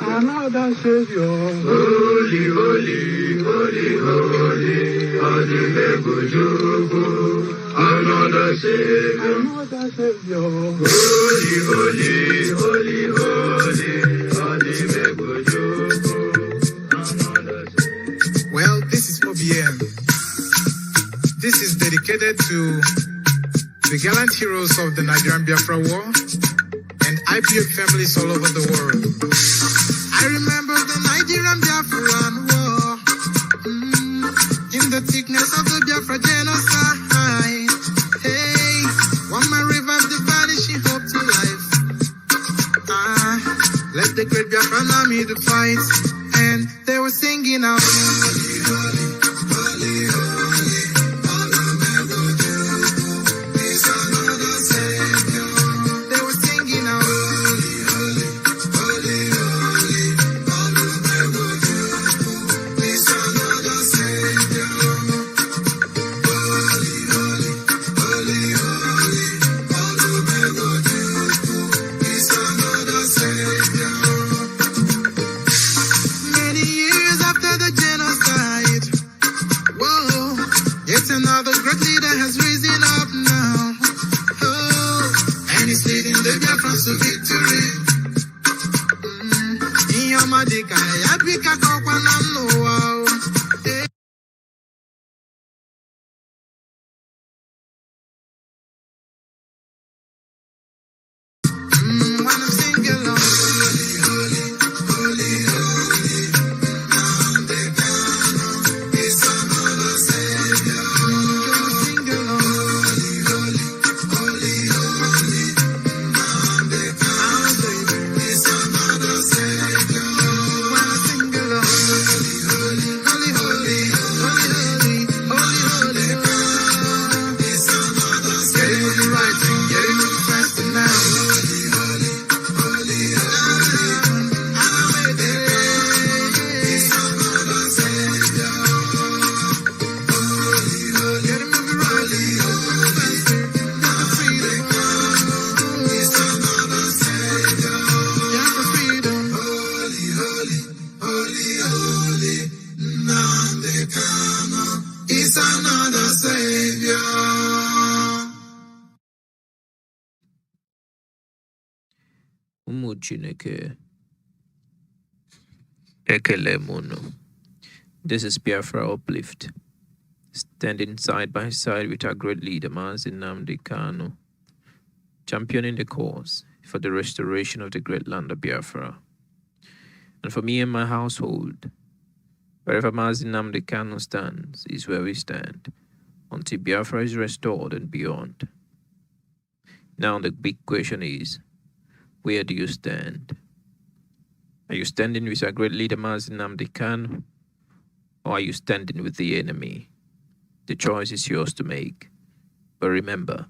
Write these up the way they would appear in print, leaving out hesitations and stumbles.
Another Savior, holy, holy, holy, holy, another Savior, holy, holy, holy, holy, Well, this is MAOBI N. This is dedicated to the gallant heroes of the Nigerian Biafra War and IPO families all over the world. I remember the Nigerian Biafran War, in the thickness of the Biafra genocide. Hey, one man revived the vanishing hope to life. Let the great Biafran army to fight, and they were singing out. Holy, holy, holy, holy, is another Savior. They were singing out. Holy, holy, holy, holy, is another Savior. Holy, holy, holy, holy, is another Savior. Many years after the genocide, whoa, yet another great leader has risen up now. Oh, and he's leading the Biafrans to victory. Inyamadika, Yabika, Kokwanam, no. When I'm singing along, holy, holy, holy, holy, Nnamdi Kanu is another Savior. Sing along, holy, holy, holy, holy, Nnamdi Kanu is another Savior. When I sing along, Ụmụ Chineke, ekele munu. This is Biafra Uplift, standing side by side with our great leader, Mazi Nnamdi Kanu, championing the cause for the restoration of the great land of Biafra. And for me and my household, wherever Mazi Nnamdi Kanu stands is where we stand, until Biafra is restored and beyond. Now the big question is, where do you stand? Are you standing with our great leader Mazi Nnamdi Kanu, or are you standing with the enemy? The choice is yours to make. But remember,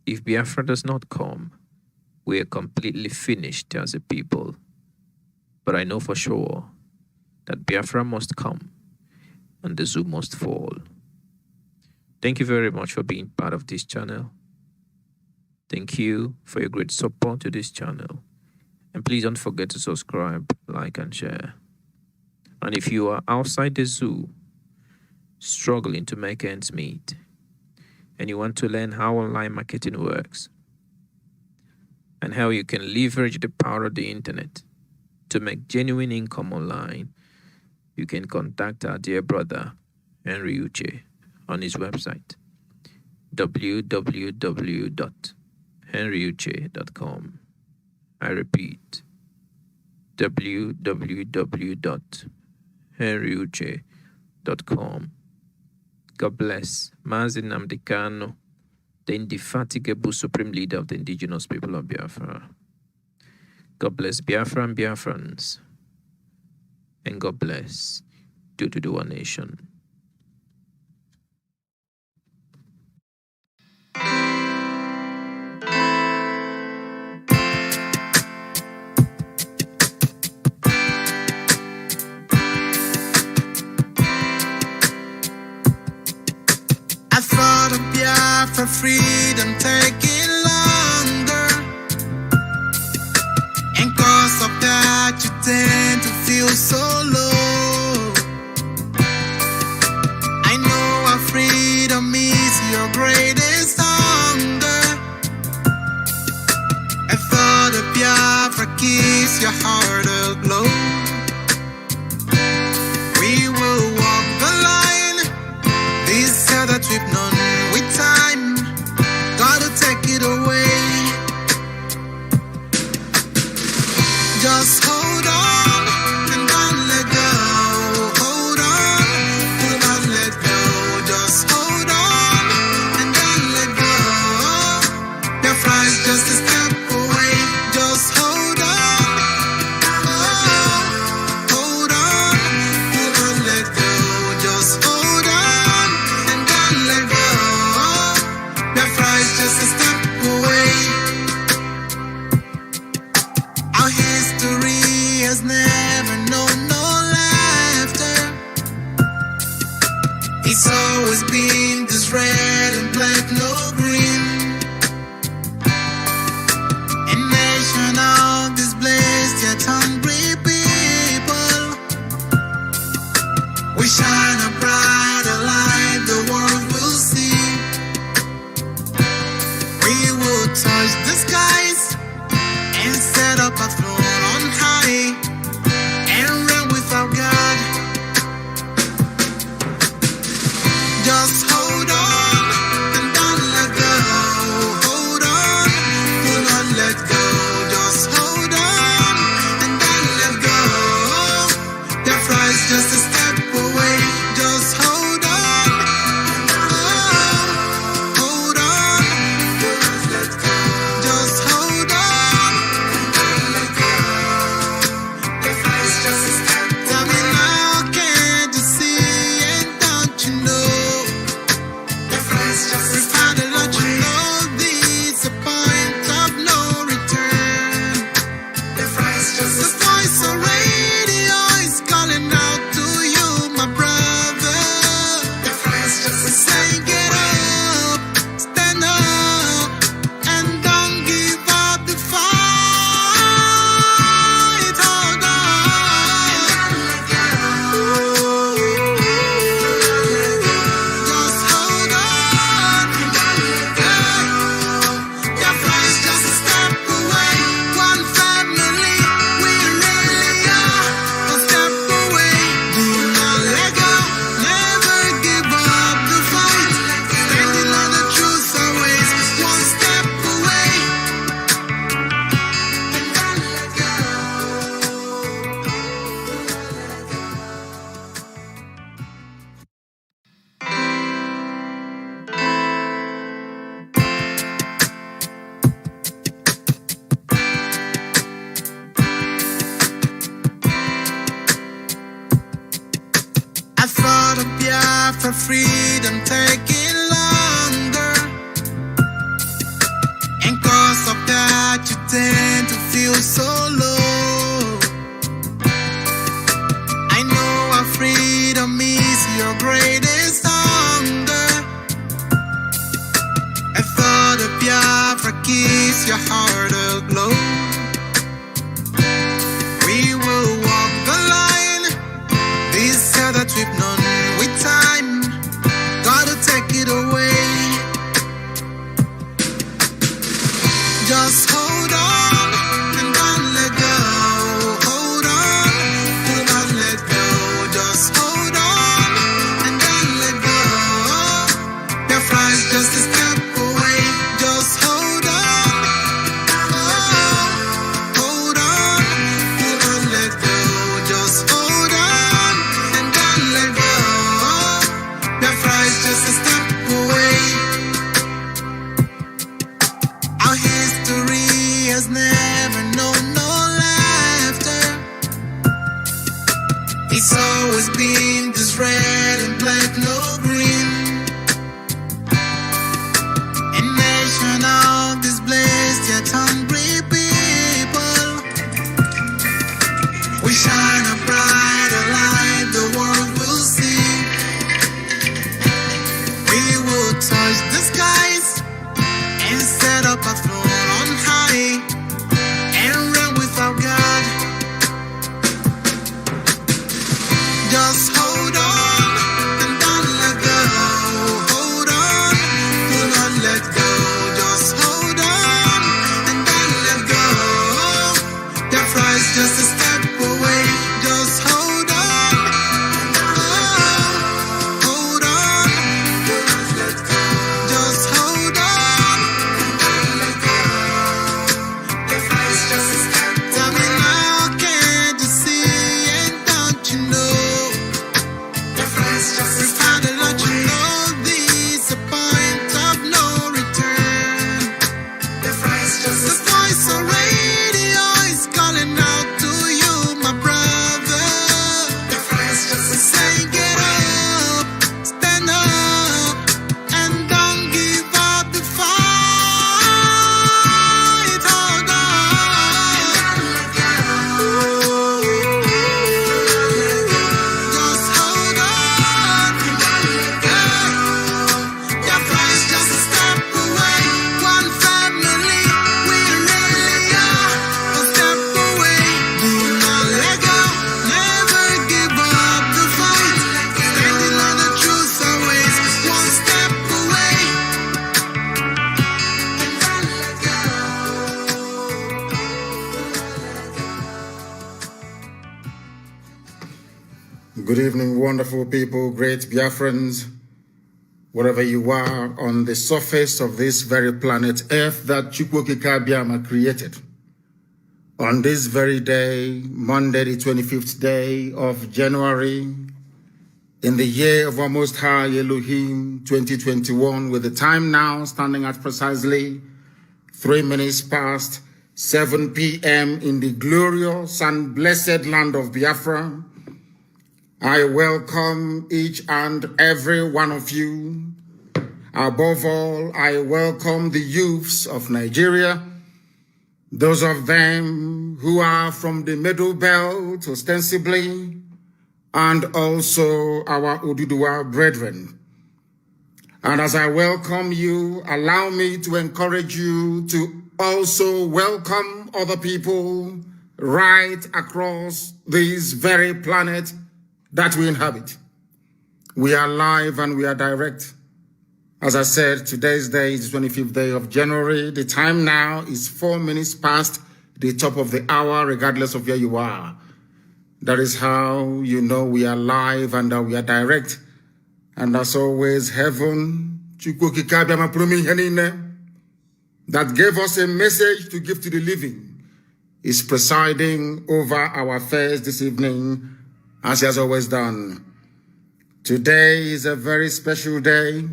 if Biafra does not come, we are completely finished as a people. But I know for sure that Biafra must come and the zoo must fall. Thank you very much for being part of this channel. Thank you for your great support to this channel. And please don't forget to subscribe, like, and share. And if you are outside the zoo, struggling to make ends meet, and you want to learn how online marketing works, and how you can leverage the power of the internet to make genuine income online, you can contact our dear brother, Henry Uche, on his website, www.henryuche.com. I repeat, www.henryuche.com. God bless Mazi Nnamdi Kanu, the indefatigable supreme leader of the indigenous people of Biafra. God bless Biafra and Biafrans. And God bless Dududuwa Nation. I thought of Biafra freedom taking longer, and cause of that you tend to feel so low. I know our freedom is your greatest hunger. I thought of Biafra keeps your heart aglow. We will walk the line, this hell that we've known with time, gotta take it away. Just hold on and don't let go. Hold on, do not let go. Just hold on and don't let go. Biafra is just a step away. Just hold on. Hold on, do not let go. Just hold on and don't let go. Biafra is just a step away. Our history has never known no laughter. It's always been this red and black, no green. A nation of this blessed yet hungry people. We shine a brighter light, the world will see. We will touch the skies and set up a throne on high and reign with our God. Just hold on and don't let go. Hold on, do not let go. Just hold on and don't let go. Biafra is just a step away. Just hold on. Hold on, do not let go. Just hold on and don't let go. Biafra is just a step away. Tell me now, can't you see and don't you know? of freedom taking longer, and cause of that you tend to feel so low. I know our freedom is your greatest hunger. I thought of Biafra keeps your heart aglow. We will walk the line, this hell that we've known with time. Gotta take it away. Just hold on and don't let go. Hold on, do not let go. Just hold on and don't let go. Biafra is just a step away. Just hold on. Hold on, do not let go. Just hold on and don't let go. Biafra is just a step away. Our history has never known no laughter. It's always been this red and black, no green. A nation of this blessed yet hungry people. We shine a brighter light, the world will see. We will touch the skies and set up a throne on high and reign without God. Just hold on and don't let go. Hold on, do not let go. Just hold on and don't let go. Biafra is just a step away. Just hold on. Hold on, do not let go. Just hold on and don't let go. Biafra is just a step away. Tell me now, can't you see and don't you know? We found a lot, you know, this a point of no return. The voice on radio is calling out to you, my brother. Saying get up, stand up, and don't give up the fight. Hold on. Just hold on. Biafra is just a step away. One family, we really are. A step away. Do not let go. Never give up the fight. Standing on the truth always. One step away. And don't let go. Good evening, wonderful people, great Biafrans, wherever you are on the surface of this very planet Earth that Chukwokika Biama created. On this very day, Monday, the 25th day of January, in the year of our Most High Elohim 2021, with the time now standing at precisely 3 minutes past 7 p.m. in the glorious and blessed land of Biafra, I welcome each and every one of you. Above all, I welcome the youths of Nigeria, those of them who are from the Middle Belt, ostensibly, and also our Oduduwa brethren. And as I welcome you, allow me to encourage you to also welcome other people right across this very planet that we inhabit. We are live and we are direct. As I said, today's day is the 25th day of January. The time now is 4 minutes past the top of the hour, regardless of where you are. That is how you know we are live and that we are direct. And as always, heaven, that gave us a message to give to the living, is presiding over our affairs this evening, as he has always done. Today is a very special day.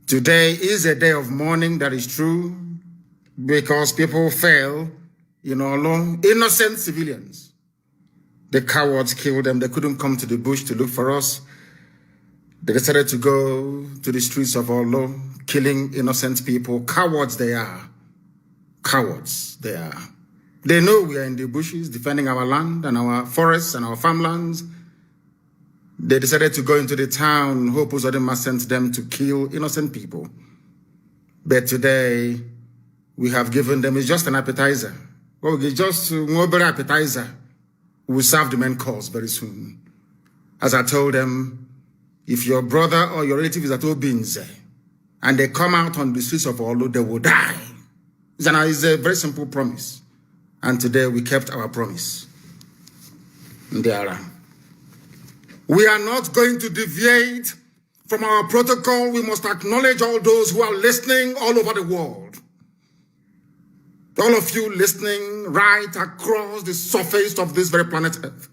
Today is a day of mourning, that is true, because people fell, innocent civilians. The cowards killed them. They couldn't come to the bush to look for us. They decided to go to the streets of Olo, killing innocent people. Cowards they are. Cowards they are. They know we are in the bushes defending our land and our forests and our farmlands. They decided to go into the town. Hope Uzodinma sent them to kill innocent people. But today, we have given them, it's just an appetizer. Well, it's just an appetizer. We will serve the main course very soon. As I told them, if your brother or your relative is at Obinze, and they come out on the streets of Olu, they will die. It's a very simple promise. And today, we kept our promise. We are not going to deviate from our protocol. We must acknowledge all those who are listening all over the world. All of you listening right across the surface of this very planet Earth,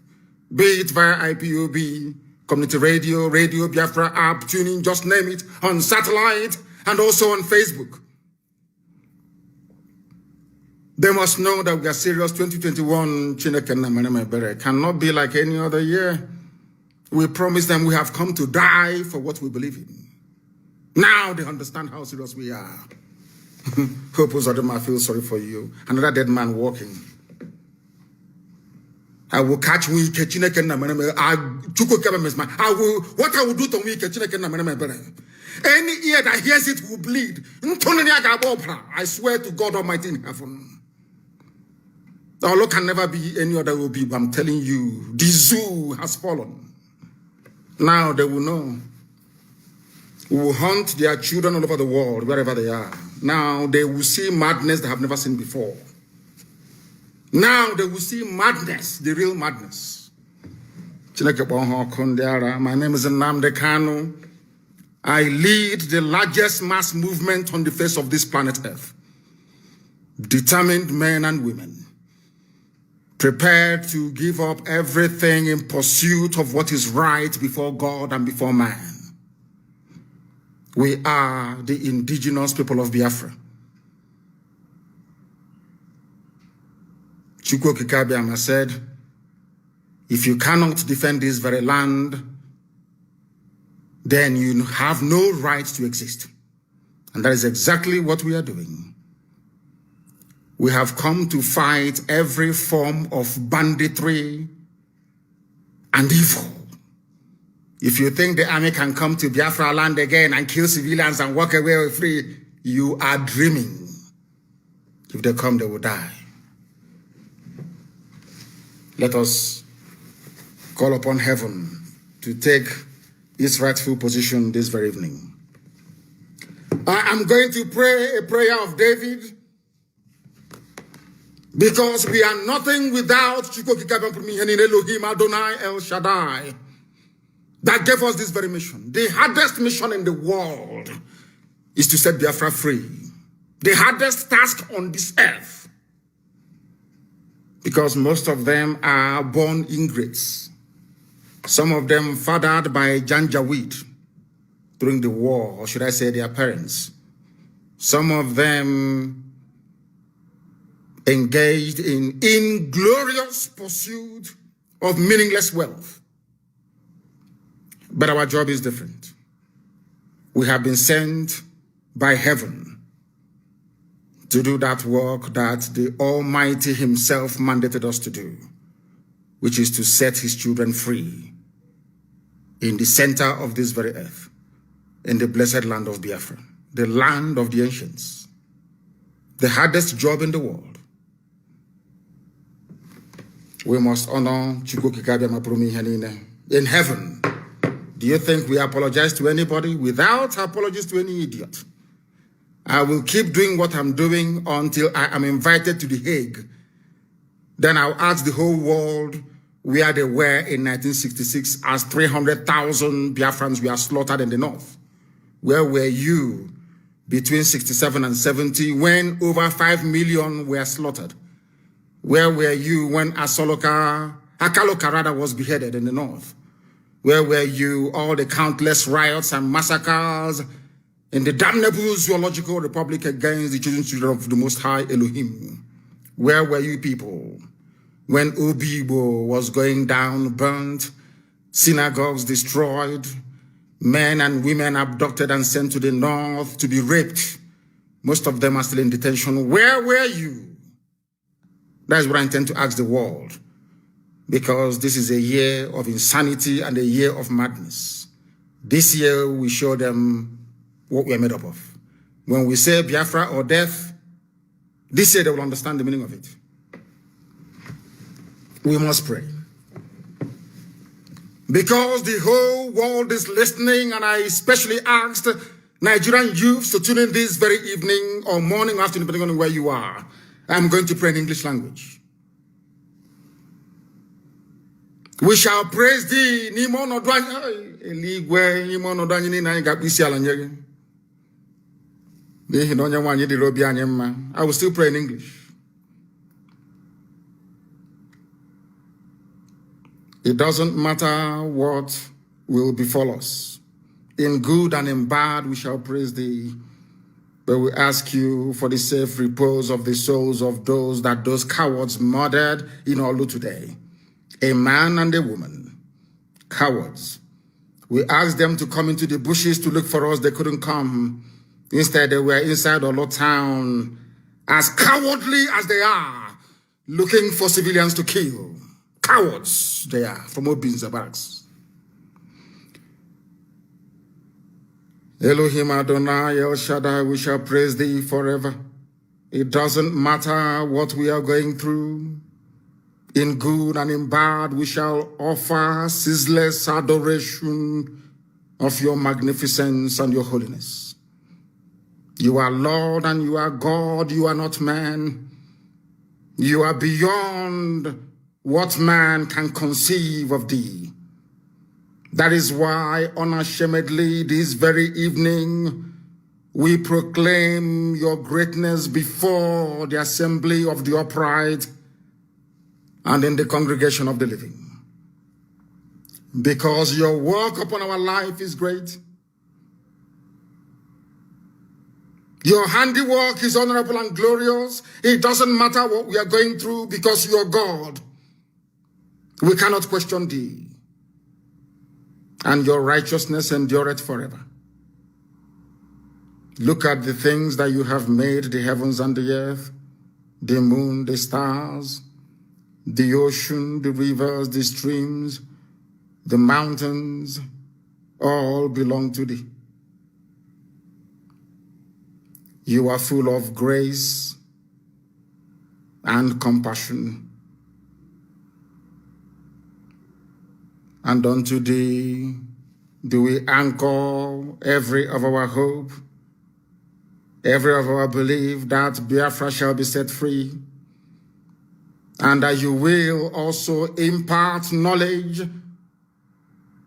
be it via IPOB, community radio, Radio Biafra app, tuning, just name it, on satellite, and also on Facebook. They must know that we are serious. 2021 cannot be like any other year. We promised them we have come to die for what we believe in. Now they understand how serious we are. Hope Uzodinma feels sorry for you. Another dead man walking. I will catch we what I will do to me. Any ear that hears it will bleed. I swear to God Almighty in heaven. The Allah can never be any other will be. I'm telling you, the zoo has fallen. Now they will know. We will hunt their children all over the world, wherever they are. Now they will see madness they have never seen before. Now they will see madness, the real madness. My name is Nnamdi Kanu. I lead the largest mass movement on the face of this planet Earth. Determined men and women, prepared to give up everything in pursuit of what is right before God and before man. We are the indigenous people of Biafra. Chukwu Kikabiama said, if you cannot defend this very land, then you have no right to exist. And that is exactly what we are doing. We have come to fight every form of banditry and evil. If you think the army can come to Biafra land again and kill civilians and walk away free, you are dreaming. If they come, they will die. Let us call upon heaven to take its rightful position this very evening. I am going to pray a prayer of David, because we are nothing without Elohim Adonai El Shaddai that gave us this very mission. The hardest mission in the world is to set Biafra free. The hardest task on this earth, because most of them are born ingrates. Some of them fathered by Janjaweed during the war, or should I say their parents. Some of them engaged in inglorious pursuit of meaningless wealth. But our job is different. We have been sent by heaven to do that work that the Almighty Himself mandated us to do, which is to set His children free in the center of this very earth, in the blessed land of Biafra, the land of the ancients, the hardest job in the world. We must honor in heaven. Do you think we apologize to anybody? Without apologies to any idiot. I will keep doing what I'm doing until I am invited to The Hague. Then I'll ask the whole world where they were in 1966 as 300,000 Biafrans were slaughtered in the north. Where were you between 67 and 70 when over 5 million were slaughtered? Where were you when Akaloka was beheaded in the north? Where were you all the countless riots and massacres in the damnable zoological republic against the children of the Most High Elohim? Where were you people when Obibo was going down, burnt, synagogues destroyed, Men and women abducted and sent to the north to be raped. Most of them are still in detention. Where were you? That's what I intend to ask the world. Because this is a year of insanity and a year of madness. This year we show them what we are made up of. When we say Biafra or death, this year they will understand the meaning of it. We must pray. Because the whole world is listening, and I especially asked Nigerian youths to tune in this very evening or morning or afternoon, depending on where you are. I'm going to pray in English language. We shall praise thee. I will still pray in English. It doesn't matter what will befall us. In good and in bad, we shall praise thee. But we ask you for the safe repose of the souls of those cowards murdered in Olu today. A man and a woman. Cowards. We asked them to come into the bushes to look for us. They couldn't come. Instead, they were inside Olu town, as cowardly as they are, looking for civilians to kill. Cowards they are, from MAOBI N barracks. Elohim Adonai El Shaddai, we shall praise thee forever. It doesn't matter what we are going through. In good and in bad, we shall offer ceaseless adoration of your magnificence and your holiness. You are Lord and you are God, you are not man. You are beyond what man can conceive of thee. That is why unashamedly this very evening we proclaim your greatness before the assembly of the upright and in the congregation of the living. Because your work upon our life is great. Your handiwork is honorable and glorious. It doesn't matter what we are going through because you are God. We cannot question thee. And your righteousness endureth forever. Look at the things that you have made, the heavens and the earth, the moon, the stars, the ocean, the rivers, the streams, the mountains, all belong to thee. You are full of grace and compassion. And unto thee do we anchor every of our hope, every of our belief that Biafra shall be set free, and that you will also impart knowledge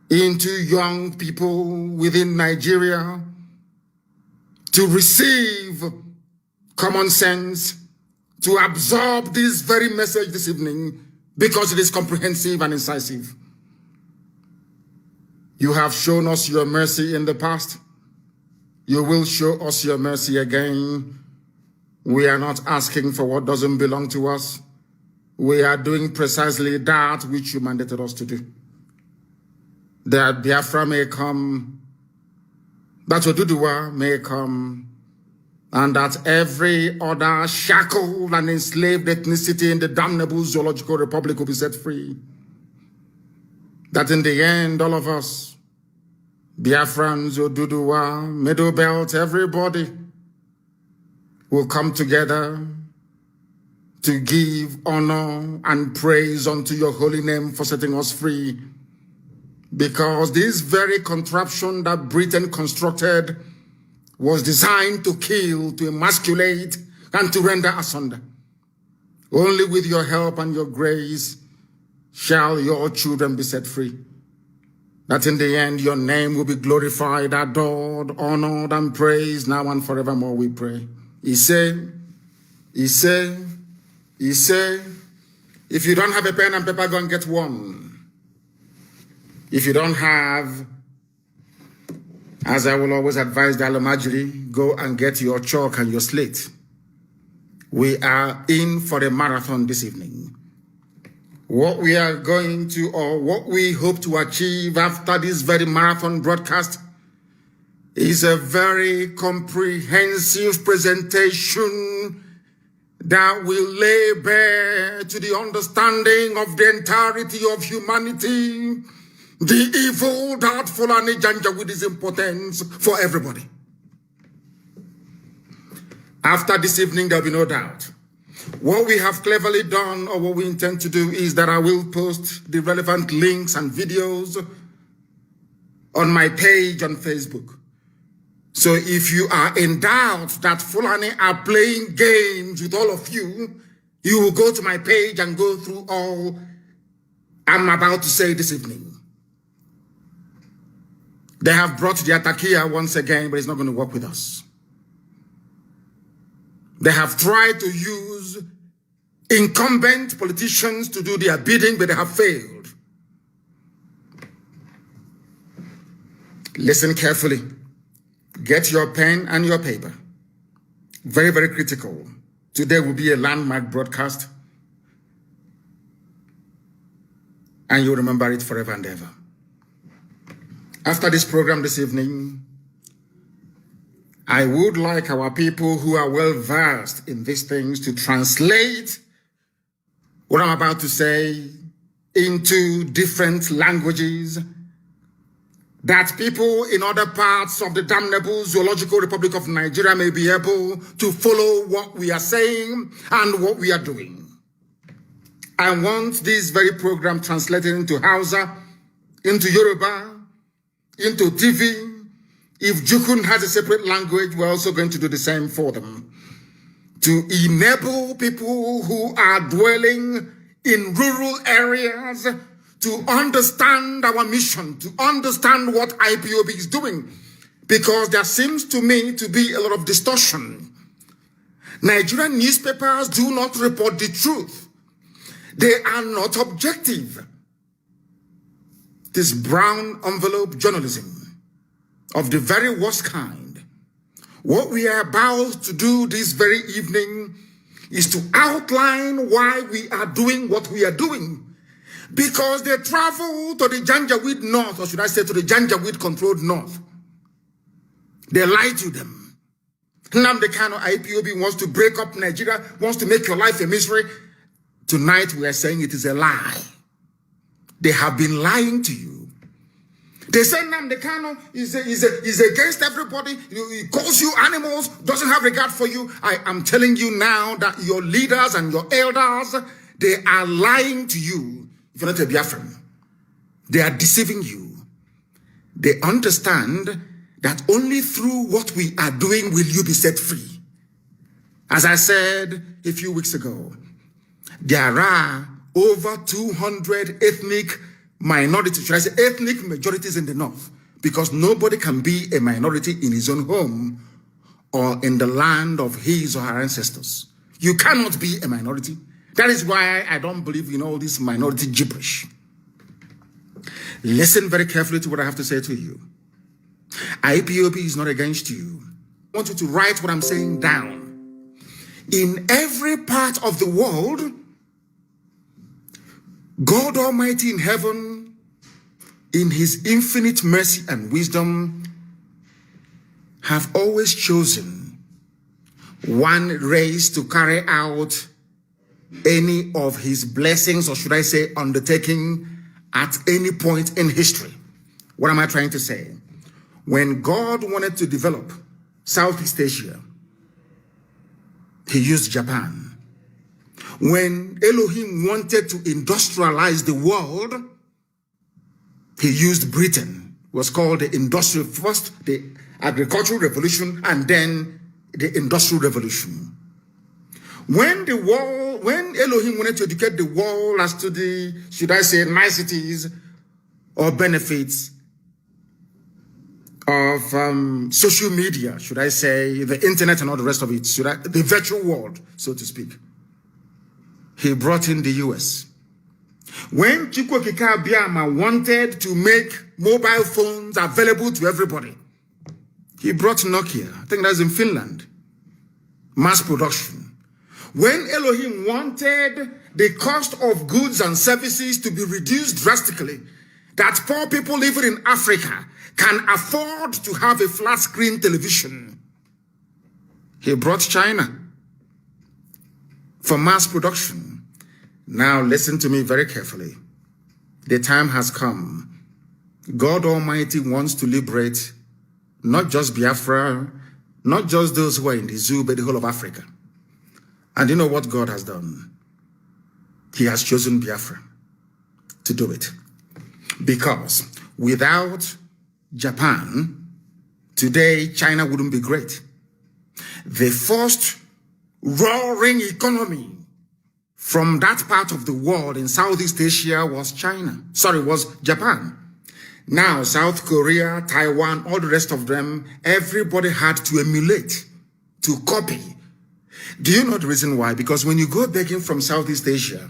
into young people within Nigeria to receive common sense, to absorb this very message this evening because it is comprehensive and incisive. You have shown us your mercy in the past. You will show us your mercy again. We are not asking for what doesn't belong to us. We are doing precisely that which you mandated us to do. That Biafra may come, that Oduduwa may come, and that every other shackled and enslaved ethnicity in the damnable zoological republic will be set free. That in the end, all of us, Biafrans, Oduduwa, Middle Belt, everybody will come together to give honor and praise unto your holy name for setting us free. Because this very contraption that Britain constructed was designed to kill, to emasculate, and to render asunder. Only with your help and your grace shall your children be set free. That in the end your name will be glorified, adored, honored, and praised now and forevermore, we pray. He said, if you don't have a pen and paper, go and get one. If you don't have, as I will always advise the Alomajiri, go and get your chalk and your slate. We are in for a marathon this evening. What we are going to, or what we hope to achieve after this very marathon broadcast, is a very comprehensive presentation that will lay bare to the understanding of the entirety of humanity the evil that Fulani Janjaweed is importance for everybody. After this evening, there'll be no doubt. What we have cleverly done, or what we intend to do, is that I will post the relevant links and videos on my page on Facebook. So if you are in doubt that Fulani are playing games with all of you, you will go to my page and go through all I'm about to say this evening. They have brought the attack here once again, but it's not going to work with us. They have tried to use incumbent politicians to do their bidding, but they have failed. Listen carefully. Get your pen and your paper. Very, very critical. Today will be a landmark broadcast, and you'll remember it forever and ever. After this program this evening, I would like our people who are well versed in these things to translate what I'm about to say into different languages, that people in other parts of the damnable Zoological Republic of Nigeria may be able to follow what we are saying and what we are doing. I want this very program translated into Hausa, into Yoruba, into TV. If Jukun has a separate language, we're also going to do the same for them, to enable people who are dwelling in rural areas to understand our mission, to understand what IPOB is doing, because there seems to me to be a lot of distortion. Nigerian newspapers do not report the truth. They are not objective. This brown envelope journalism of the very worst kind. What we are about to do this very evening is to outline why we are doing what we are doing. Because they travel to the Janjaweed North, or should I say to the Janjaweed controlled North. They lie to them. Nnamdi Kanu IPOB wants to break up Nigeria, wants to make your life a misery. Tonight we are saying it is a lie. They have been lying to you. They say Nnamdi Kanu is against everybody. He calls you animals, doesn't have regard for you. I am telling you now that your leaders and your elders, they are lying to you. If you're not a Biafran, they are deceiving you. They understand that only through what we are doing will you be set free. As I said a few weeks ago, there are over 200 ethnic minorities, should I say ethnic majorities in the North, because nobody can be a minority in his own home or in the land of his or her ancestors. You cannot be a minority. That is why I don't believe in all this minority gibberish. Listen very carefully to what I have to say to you. IPOB is not against you. I want you to write what I'm saying down. In every part of the world, God Almighty in heaven, in his infinite mercy and wisdom, have always chosen one race to carry out any of his blessings, or should I say undertaking, at any point in history. What am I trying to say? When God wanted to develop Southeast Asia, he used Japan. When Elohim wanted to industrialize the world, he used Britain. It was called the industrial, first the agricultural revolution, and then the industrial revolution. When Elohim wanted to educate the world as to the, should I say, niceties or benefits of social media, should I say, the internet and all the rest of it, the virtual world, so to speak, he brought in the US. When Chukwuemeka Abbiama wanted to make mobile phones available to everybody, he brought Nokia. I think that's in Finland. Mass production. When Elohim wanted the cost of goods and services to be reduced drastically, that poor people living in Africa can afford to have a flat screen television, he brought China for mass production. Now listen to me very carefully. The time has come. God Almighty wants to liberate not just Biafra, not just those who are in the zoo, but the whole of Africa. And you know what God has done? He has chosen Biafra to do it. Because without Japan, today China wouldn't be great. The first roaring economy from that part of the world in Southeast Asia was Japan. Now, South Korea, Taiwan, all the rest of them, everybody had to emulate, to copy. Do you know the reason why? Because when you go begging from Southeast Asia,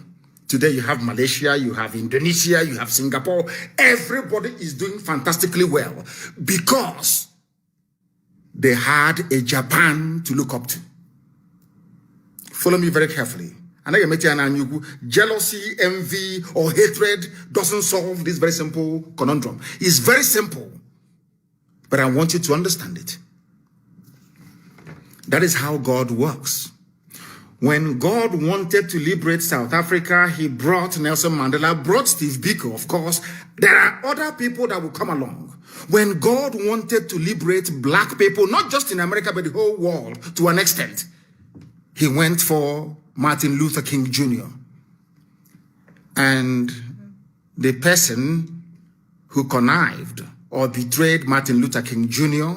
today you have Malaysia, you have Indonesia, you have Singapore, everybody is doing fantastically well because they had a Japan to look up to. Follow me very carefully. Jealousy, envy, or hatred doesn't solve this very simple conundrum. It's very simple, but I want you to understand it. That is how God works. When God wanted to liberate South Africa, he brought Nelson Mandela, brought Steve Biko, of course. There are other people that will come along. When God wanted to liberate black people, not just in America, but the whole world to an extent, he went for Martin Luther King Jr. And the person who connived or betrayed Martin Luther King Jr.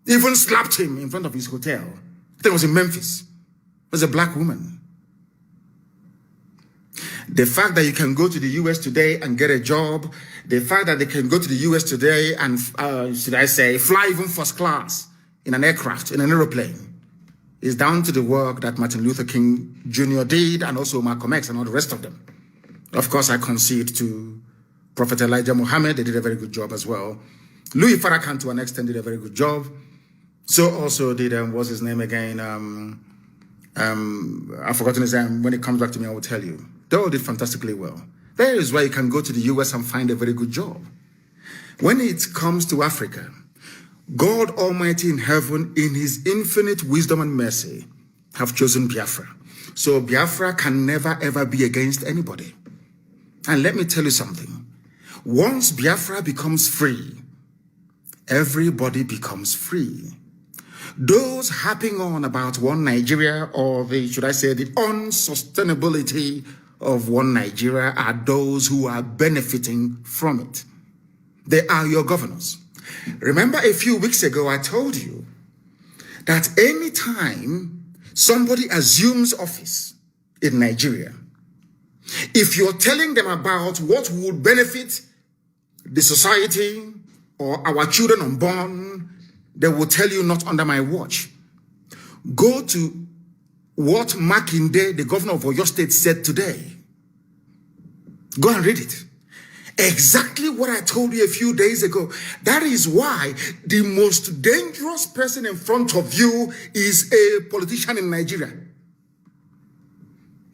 even slapped him in front of his hotel. I think it was in Memphis. It was a black woman. The fact that you can go to the US today and get a job, the fact that they can go to the US today and, should I say, fly even first class in an aircraft, in an aeroplane, is down to the work that Martin Luther King Jr. did and also Malcolm X and all the rest of them. Of course, I concede to Prophet Elijah Muhammad. They did a very good job as well. Louis Farrakhan, to an extent, did a very good job. So also did, what's his name again? I've forgotten his name. When it comes back to me, I will tell you. They all did fantastically well. There is where you can go to the US and find a very good job. When it comes to Africa, God Almighty in heaven, in his infinite wisdom and mercy, have chosen Biafra. So Biafra can never ever be against anybody. And let me tell you something. Once Biafra becomes free, everybody becomes free. Those harping on about one Nigeria, or the, should I say, the unsustainability of one Nigeria, are those who are benefiting from it. They are your governors. Remember a few weeks ago, I told you that anytime somebody assumes office in Nigeria, if you're telling them about what would benefit the society or our children unborn, they will tell you not under my watch. Go to what Makinde, the governor of Oyo State, said today. Go and read it. Exactly what I told you a few days ago. That is why the most dangerous person in front of you is a politician in Nigeria.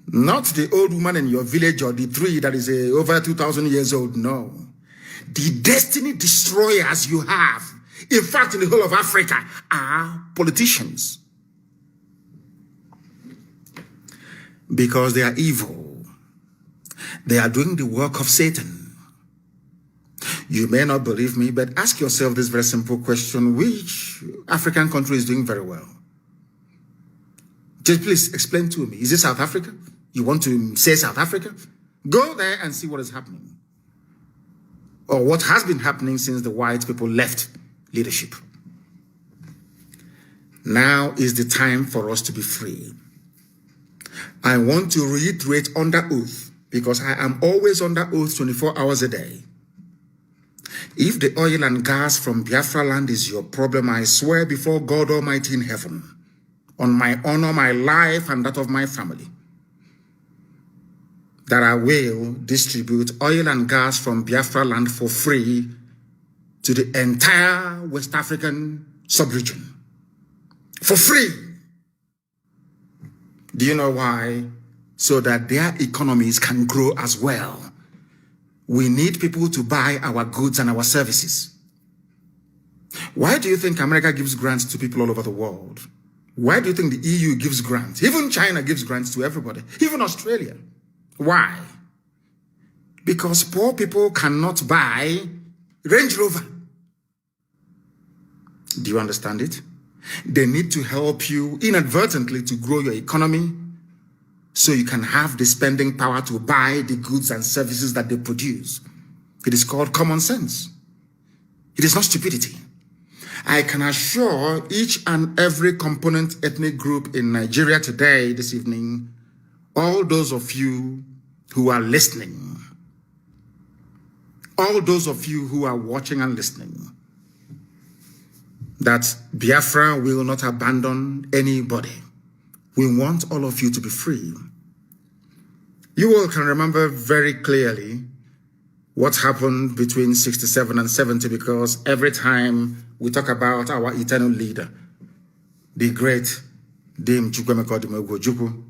Not the old woman in your village or the tree that is over 2,000 years old. No. The destiny destroyers you have, in fact, in the whole of Africa, are politicians. Because they are evil. They are doing the work of Satan. You may not believe me, but ask yourself this very simple question. Which African country is doing very well? Just please explain to me. Is it South Africa? You want to say South Africa? Go there and see what is happening. Or what has been happening since the white people left leadership. Now is the time for us to be free. I want to reiterate under oath, because I am always under oath 24 hours a day. If the oil and gas from Biafra land is your problem, I swear before God Almighty in heaven, on my honor, my life, and that of my family, that I will distribute oil and gas from Biafra land for free to the entire West African sub-region. For free. Do you know why? So that their economies can grow as well. We need people to buy our goods and our services. Why do you think America gives grants to people all over the world? Why do you think the EU gives grants? Even China gives grants to everybody, even Australia. Why? Because poor people cannot buy Range Rover. Do you understand it? They need to help you inadvertently to grow your economy so you can have the spending power to buy the goods and services that they produce. It is called common sense. It is not stupidity. I can assure each and every component ethnic group in Nigeria today, this evening, all those of you who are listening, all those of you who are watching and listening, that Biafra will not abandon anybody. We want all of you to be free. You all can remember very clearly what happened between 67 and 70, because every time we talk about our eternal leader, the great Dim Chukwemeka.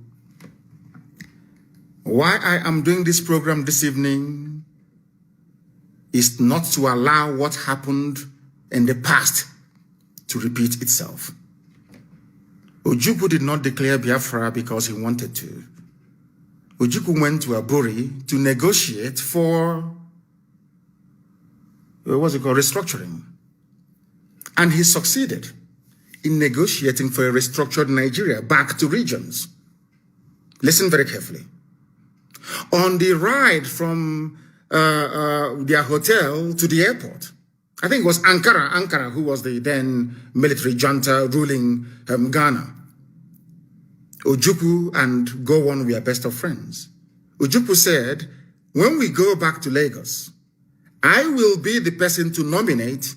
Why I am doing this program this evening is not to allow what happened in the past to repeat itself. Ojukwu did not declare Biafra because he wanted to. Ojukwu went to Aburi to negotiate for restructuring. And he succeeded in negotiating for a restructured Nigeria back to regions. Listen very carefully. On the ride from their hotel to the airport, I think it was Ankara who was the then military junta ruling Ghana. Ojukwu and Gowon were best of friends. Ojukwu said, when we go back to Lagos, I will be the person to nominate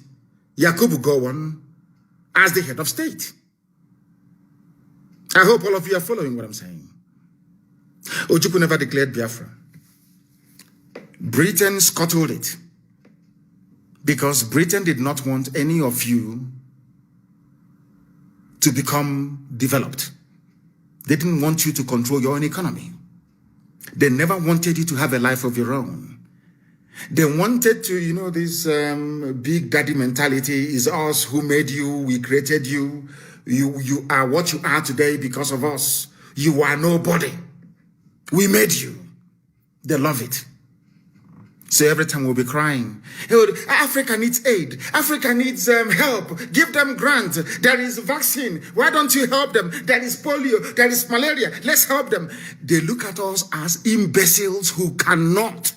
Yakubu Gowon as the head of state. I hope all of you are following what I'm saying. Ojukwu never declared Biafra. Britain scuttled it because Britain did not want any of you to become developed. They didn't want you to control your own economy. They never wanted you to have a life of your own. They wanted to, this big daddy mentality is us who made you, we created you. You are what you are today because of us. You are nobody. We made you. They love it. So every time we'll be crying, Africa needs aid. Africa needs help. Give them grant. There is vaccine. Why don't you help them? There is polio. There is malaria. Let's help them. They look at us as imbeciles who cannot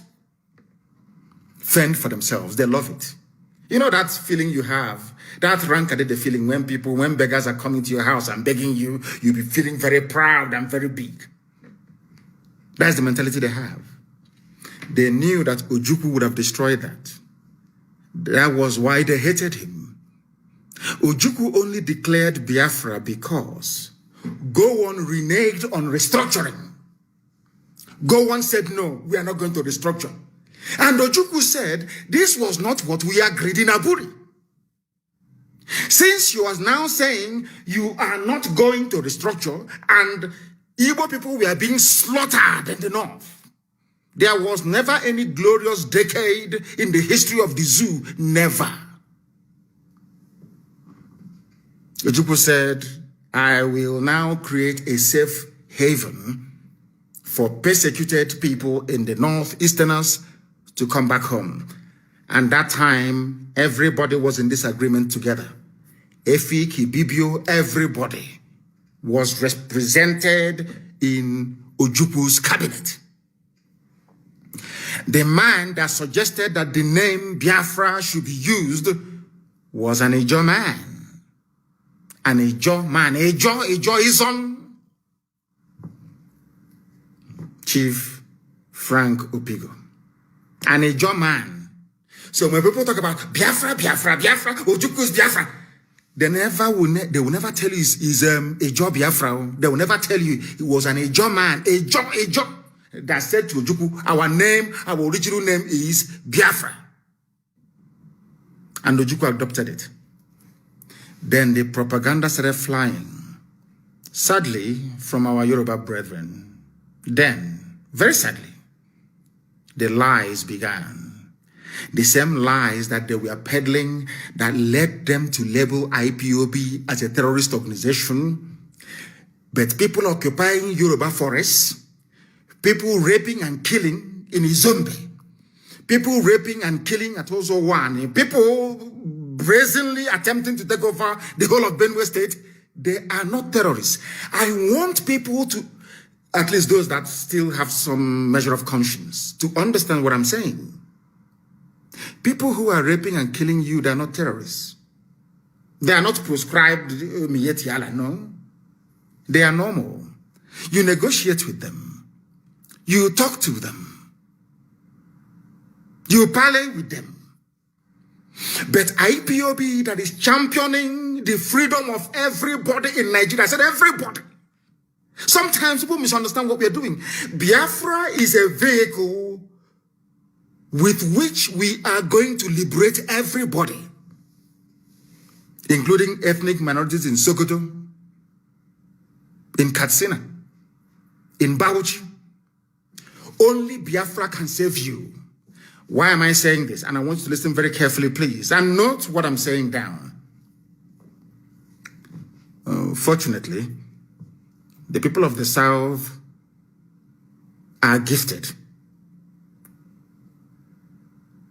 fend for themselves. They love it. You know that feeling you have, that rankadede feeling when beggars are coming to your house and begging you, you'll be feeling very proud and very big. That's the mentality they have. They knew that Ojukwu would have destroyed that. That was why they hated him. Ojukwu only declared Biafra because Gowon reneged on restructuring. Gowon said, no, we are not going to restructure. And Ojukwu said, this was not what we agreed in Aburi. Since you are now saying you are not going to restructure and Igbo people were being slaughtered in the north, there was never any glorious decade in the history of the zoo. Never. Ojukwu said, I will now create a safe haven for persecuted people in the northeasterners to come back home. And that time, everybody was in this agreement together. Efi, Kibibio, everybody was represented in Ojukwu's cabinet. The man that suggested that the name Biafra should be used was an Ijo man. An Ijo man. Ijo is on Chief Frank Opigo. An Ijo man. So when people talk about Biafra, Ojukwu's Biafra, they will never tell you he's Ijo Biafra. They will never tell you he was an Ijo man. Ijo. That said to Ojukwu, our original name is Biafra. And Ojukwu adopted it. Then the propaganda started flying. Sadly, from our Yoruba brethren. Then, very sadly, the lies began. The same lies that they were peddling that led them to label IPOB as a terrorist organization. But people occupying Yoruba forests, people raping and killing in Izombe, people raping and killing at Ozo One, people brazenly attempting to take over the whole of Benue State, they are not terrorists. I want people to, at least those that still have some measure of conscience, to understand what I'm saying. People who are raping and killing you, they're not terrorists. They are not proscribed Miyetiala, no. They are normal. You negotiate with them. You talk to them. You parley with them. But IPOB that is championing the freedom of everybody in Nigeria, I said everybody. Sometimes people misunderstand what we are doing. Biafra is a vehicle with which we are going to liberate everybody, including ethnic minorities in Sokoto, in Katsina, in Bauchi. Only Biafra can save you. Why am I saying this? And I want you to listen very carefully, please, and note what I'm saying down. Fortunately, the people of the South are gifted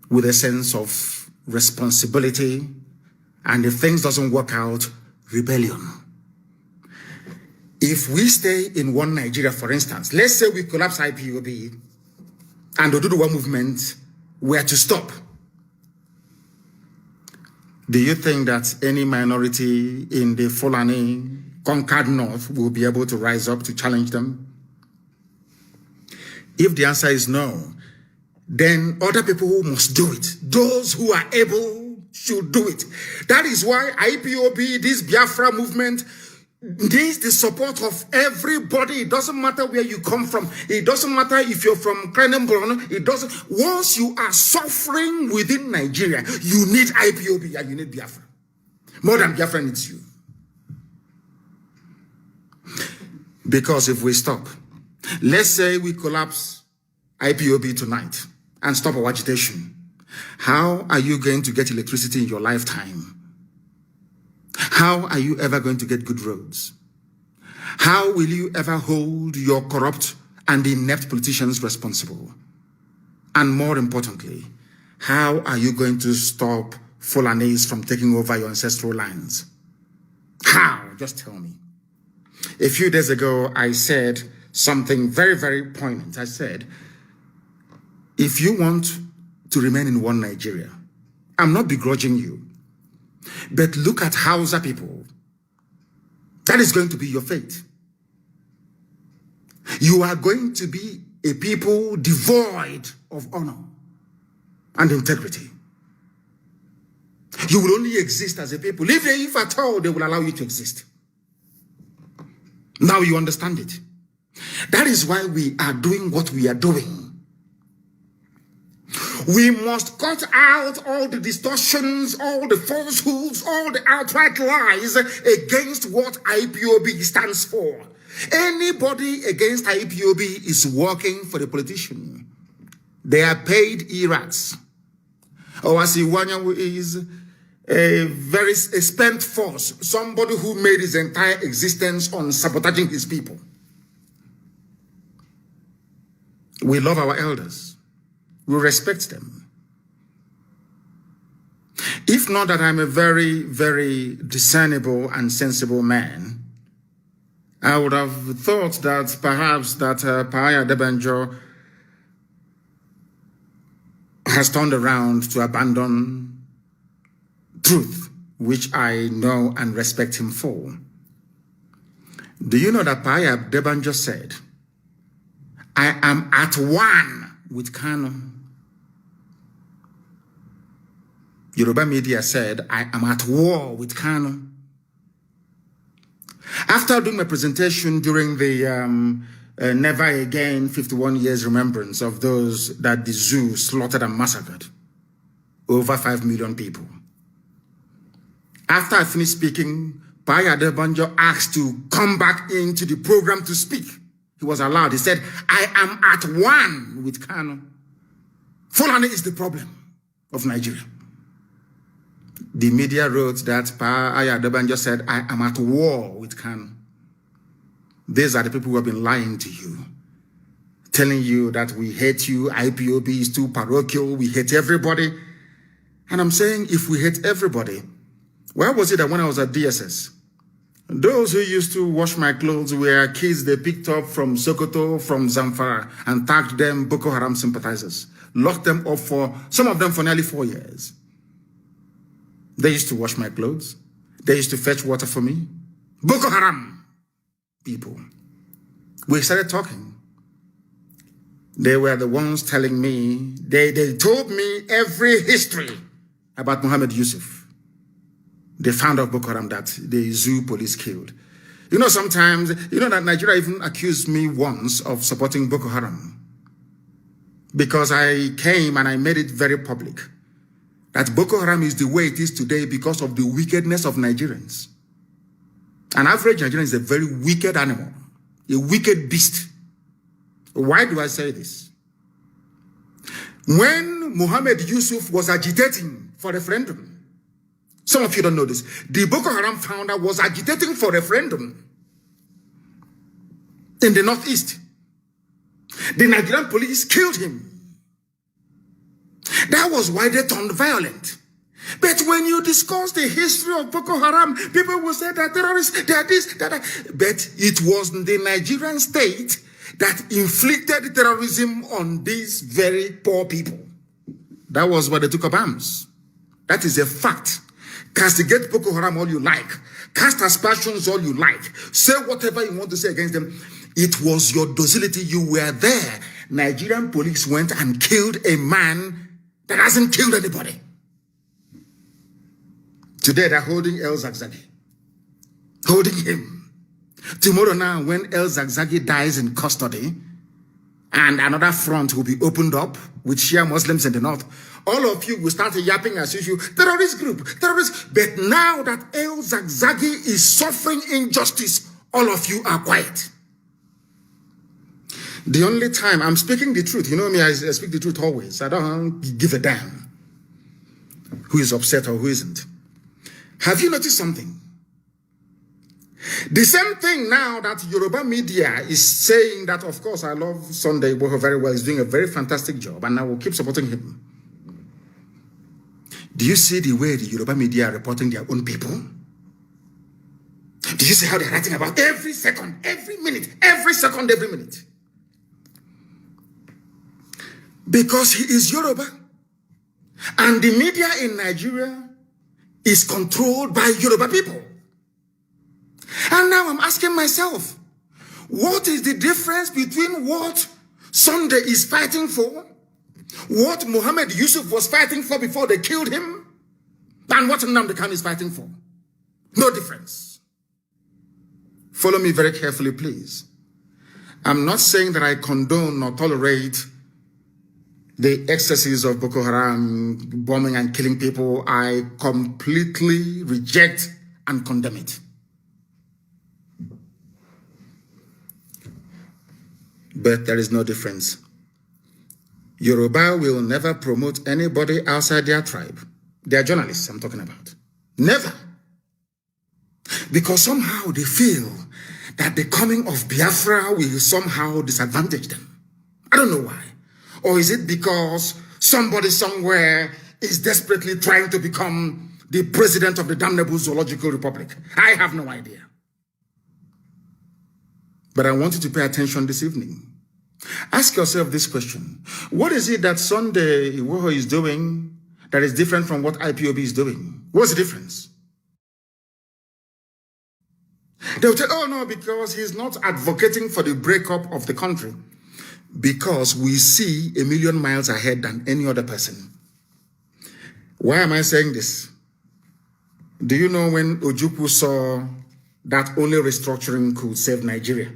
with a sense of responsibility, and if things doesn't work out, rebellion. If we stay in one Nigeria, for instance, let's say we collapse IPOB and the Oduduwa movement were to stop, do you think that any minority in the Fulani conquered North will be able to rise up to challenge them? If the answer is no, then other people who must do it, those who are able should do it. That is why IPOB, this Biafra movement, needs the support of everybody. It doesn't matter where you come from. It doesn't matter if you're from Krenenbron. It doesn't. Once you are suffering within Nigeria, you need IPOB and you need Biafra. More than Biafra needs you. Because if we stop, let's say we collapse IPOB tonight and stop our agitation, how are you going to get electricity in your lifetime? How are you ever going to get good roads? How will you ever hold your corrupt and inept politicians responsible? And more importantly, how are you going to stop Fulanis from taking over your ancestral lands? How? Just tell me. A few days ago, I said something very, very poignant. I said, if you want to remain in one Nigeria, I'm not begrudging you, but look at Hausa people. That is going to be your fate. You are going to be a people devoid of honor and integrity. You will only exist as a people, if at all they will allow you to exist. Now you understand it. That is why we are doing what we are doing. We must cut out all the distortions, all the falsehoods, all the outright lies against what IPOB stands for. Anybody against IPOB is working for the politician. They are paid errats. Owasiwanya is a very spent force, somebody who made his entire existence on sabotaging his people. We love our elders. We respect them. If not that I'm a very, very discernible and sensible man, I would have thought that perhaps that Paya Debanjo has turned around to abandon truth, which I know and respect him for. Do you know that Paya Debanjo said, I am at one with Kanu? Yoruba media said, I am at war with Kanu. After doing my presentation during the Never Again 51 years remembrance of those that the zoo slaughtered and massacred, over 5 million people. After I finished speaking, Paya Debanjo asked to come back into the program to speak. He was allowed. He said, I am at one with Kanu. Fulani is the problem. of Nigeria. The media wrote that Pa Ayadobanjo said, I am at war with Kanu. These are the people who have been lying to you, telling you that we hate you, IPOB is too parochial, we hate everybody. And I'm saying, if we hate everybody, why was it that when I was at DSS, those who used to wash my clothes were kids they picked up from Sokoto, from Zamfara, and tagged them Boko Haram sympathizers, locked them up for, some of them for nearly 4 years. They used to wash my clothes. They used to fetch water for me. Boko Haram people. We started talking. They were the ones telling me, they told me every history about Muhammad Yusuf. They found out Boko Haram that the zoo police killed. You know, sometimes, you know that Nigeria even accused me once of supporting Boko Haram. Because I came and I made it very public that Boko Haram is the way it is today because of the wickedness of Nigerians. An average Nigerian is a very wicked animal, a wicked beast. Why do I say this? When Muhammad Yusuf was agitating for referendum, some of you don't know this, the Boko Haram founder was agitating for referendum in the Northeast. The Nigerian police killed him. That was why they turned violent. But when you discuss the history of Boko Haram, people will say that terrorists, they are this, that. But it was the Nigerian state that inflicted terrorism on these very poor people. That was why they took up arms. That is a fact. Castigate Boko Haram all you like. Cast aspersions all you like. Say whatever you want to say against them. It was your docility. You were there. Nigerian police went and killed a man that hasn't killed anybody. Today they're holding El Zagzagi. Holding him. Tomorrow now, when El Zagzagi dies in custody, and another front will be opened up with Shia Muslims in the north, all of you will start yapping as usual, terrorist group, terrorist. But now that El Zagzagi is suffering injustice, all of you are quiet. The only time I'm speaking the truth, you know me, I speak the truth always. I don't give a damn who is upset or who isn't. Have you noticed something? The same thing now that Yoruba media is saying that, of course, I love Sunday Igboho very well. He's doing a very fantastic job, and I will keep supporting him. Do you see the way the Yoruba media are reporting their own people? Do you see how they're writing about every second, every minute, every second, every minute? Because he is Yoruba. And the media in Nigeria is controlled by Yoruba people. And now I'm asking myself, what is the difference between what Sunday is fighting for, what Muhammad Yusuf was fighting for before they killed him, and what Nnamdi Kanu is fighting for? No difference. Follow me very carefully, please. I'm not saying that I condone or tolerate the excesses of Boko Haram, bombing and killing people. I completely reject and condemn it. But there is no difference. Yoruba will never promote anybody outside their tribe. They are journalists I'm talking about. Never. Because somehow they feel that the coming of Biafra will somehow disadvantage them. I don't know why. Or is it because somebody somewhere is desperately trying to become the president of the damnable Zoological Republic? I have no idea. But I want you to pay attention this evening. Ask yourself this question. What is it that Sunday Igboho is doing that is different from what IPOB is doing? What's the difference? They'll say, oh no, because he's not advocating for the breakup of the country. Because we see a million miles ahead than any other person. Why am I saying this? Do you know when Ojukwu saw that only restructuring could save Nigeria?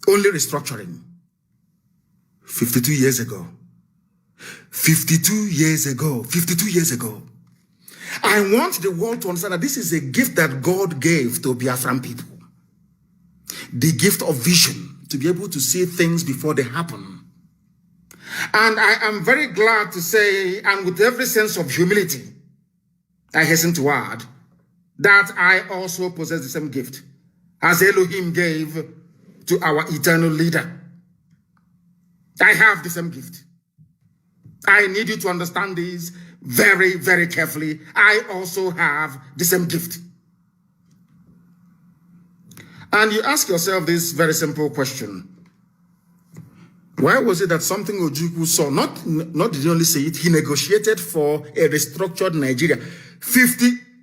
Only restructuring. 52 years ago. 52 years ago. 52 years ago. I want the world to understand that this is a gift that God gave to Biafran people. The gift of vision, to be able to see things before they happen. And I am very glad to say, and with every sense of humility, I hasten to add, that I also possess the same gift as Elohim gave to our eternal leader. I have the same gift. I need you to understand this very, very carefully. I also have the same gift. And you ask yourself this very simple question. Why was it that something Ojukwu saw, not did he only say it, he negotiated for a restructured Nigeria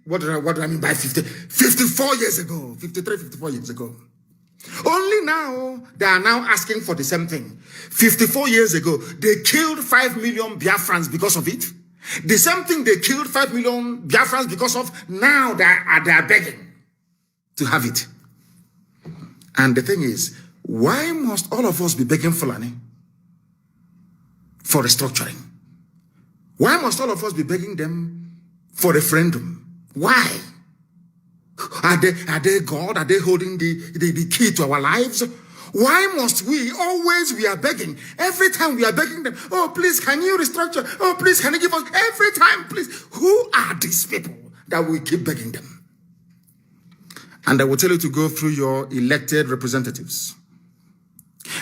what do I mean by 50? 54 years ago, 53, 54 years ago. Only now, they are now asking for the same thing. 54 years ago, they killed 5 million Biafrans because of it. The same thing they killed 5 million Biafrans because of, now they are begging to have it. And the thing is, why must all of us be begging Fulani for restructuring? Why must all of us be begging them for referendum? Why? Are they God? Are they holding the key to our lives? Why must we are begging? Every time we are begging them, oh, please, can you restructure? Oh, please, can you give us? Every time, please. Who are these people that we keep begging them? And I will tell you to go through your elected representatives.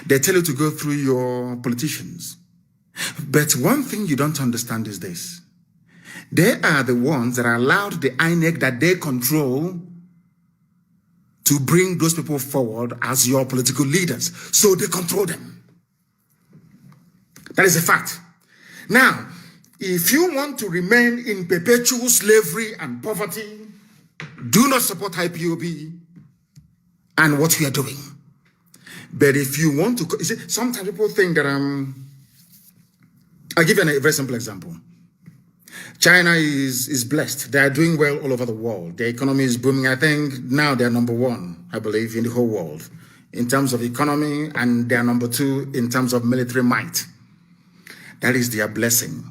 They tell you to go through your politicians. But one thing you don't understand is this. They are the ones that allowed the INEC that they control to bring those people forward as your political leaders. So they control them. That is a fact. Now, if you want to remain in perpetual slavery and poverty, do not support IPOB and what we are doing. But if you want to, you see, sometimes people think that I'll give you a very simple example. China is blessed. They are doing well all over the world. Their economy is booming. I think now they're number one, I believe, in the whole world in terms of economy, and they're number two in terms of military might. That is their blessing.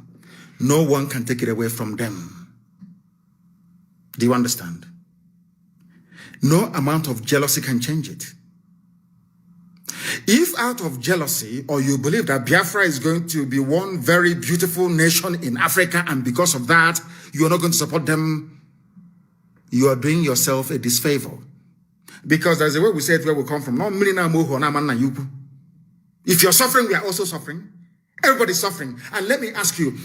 No one can take it away from them. Do you understand? No amount of jealousy can change it. If out of jealousy, or you believe that Biafra is going to be one very beautiful nation in Africa, and because of that, you are not going to support them, you are doing yourself a disfavor. Because there's a way we say it where we come from. If you're suffering, we are also suffering. Everybody's suffering. And let me ask you,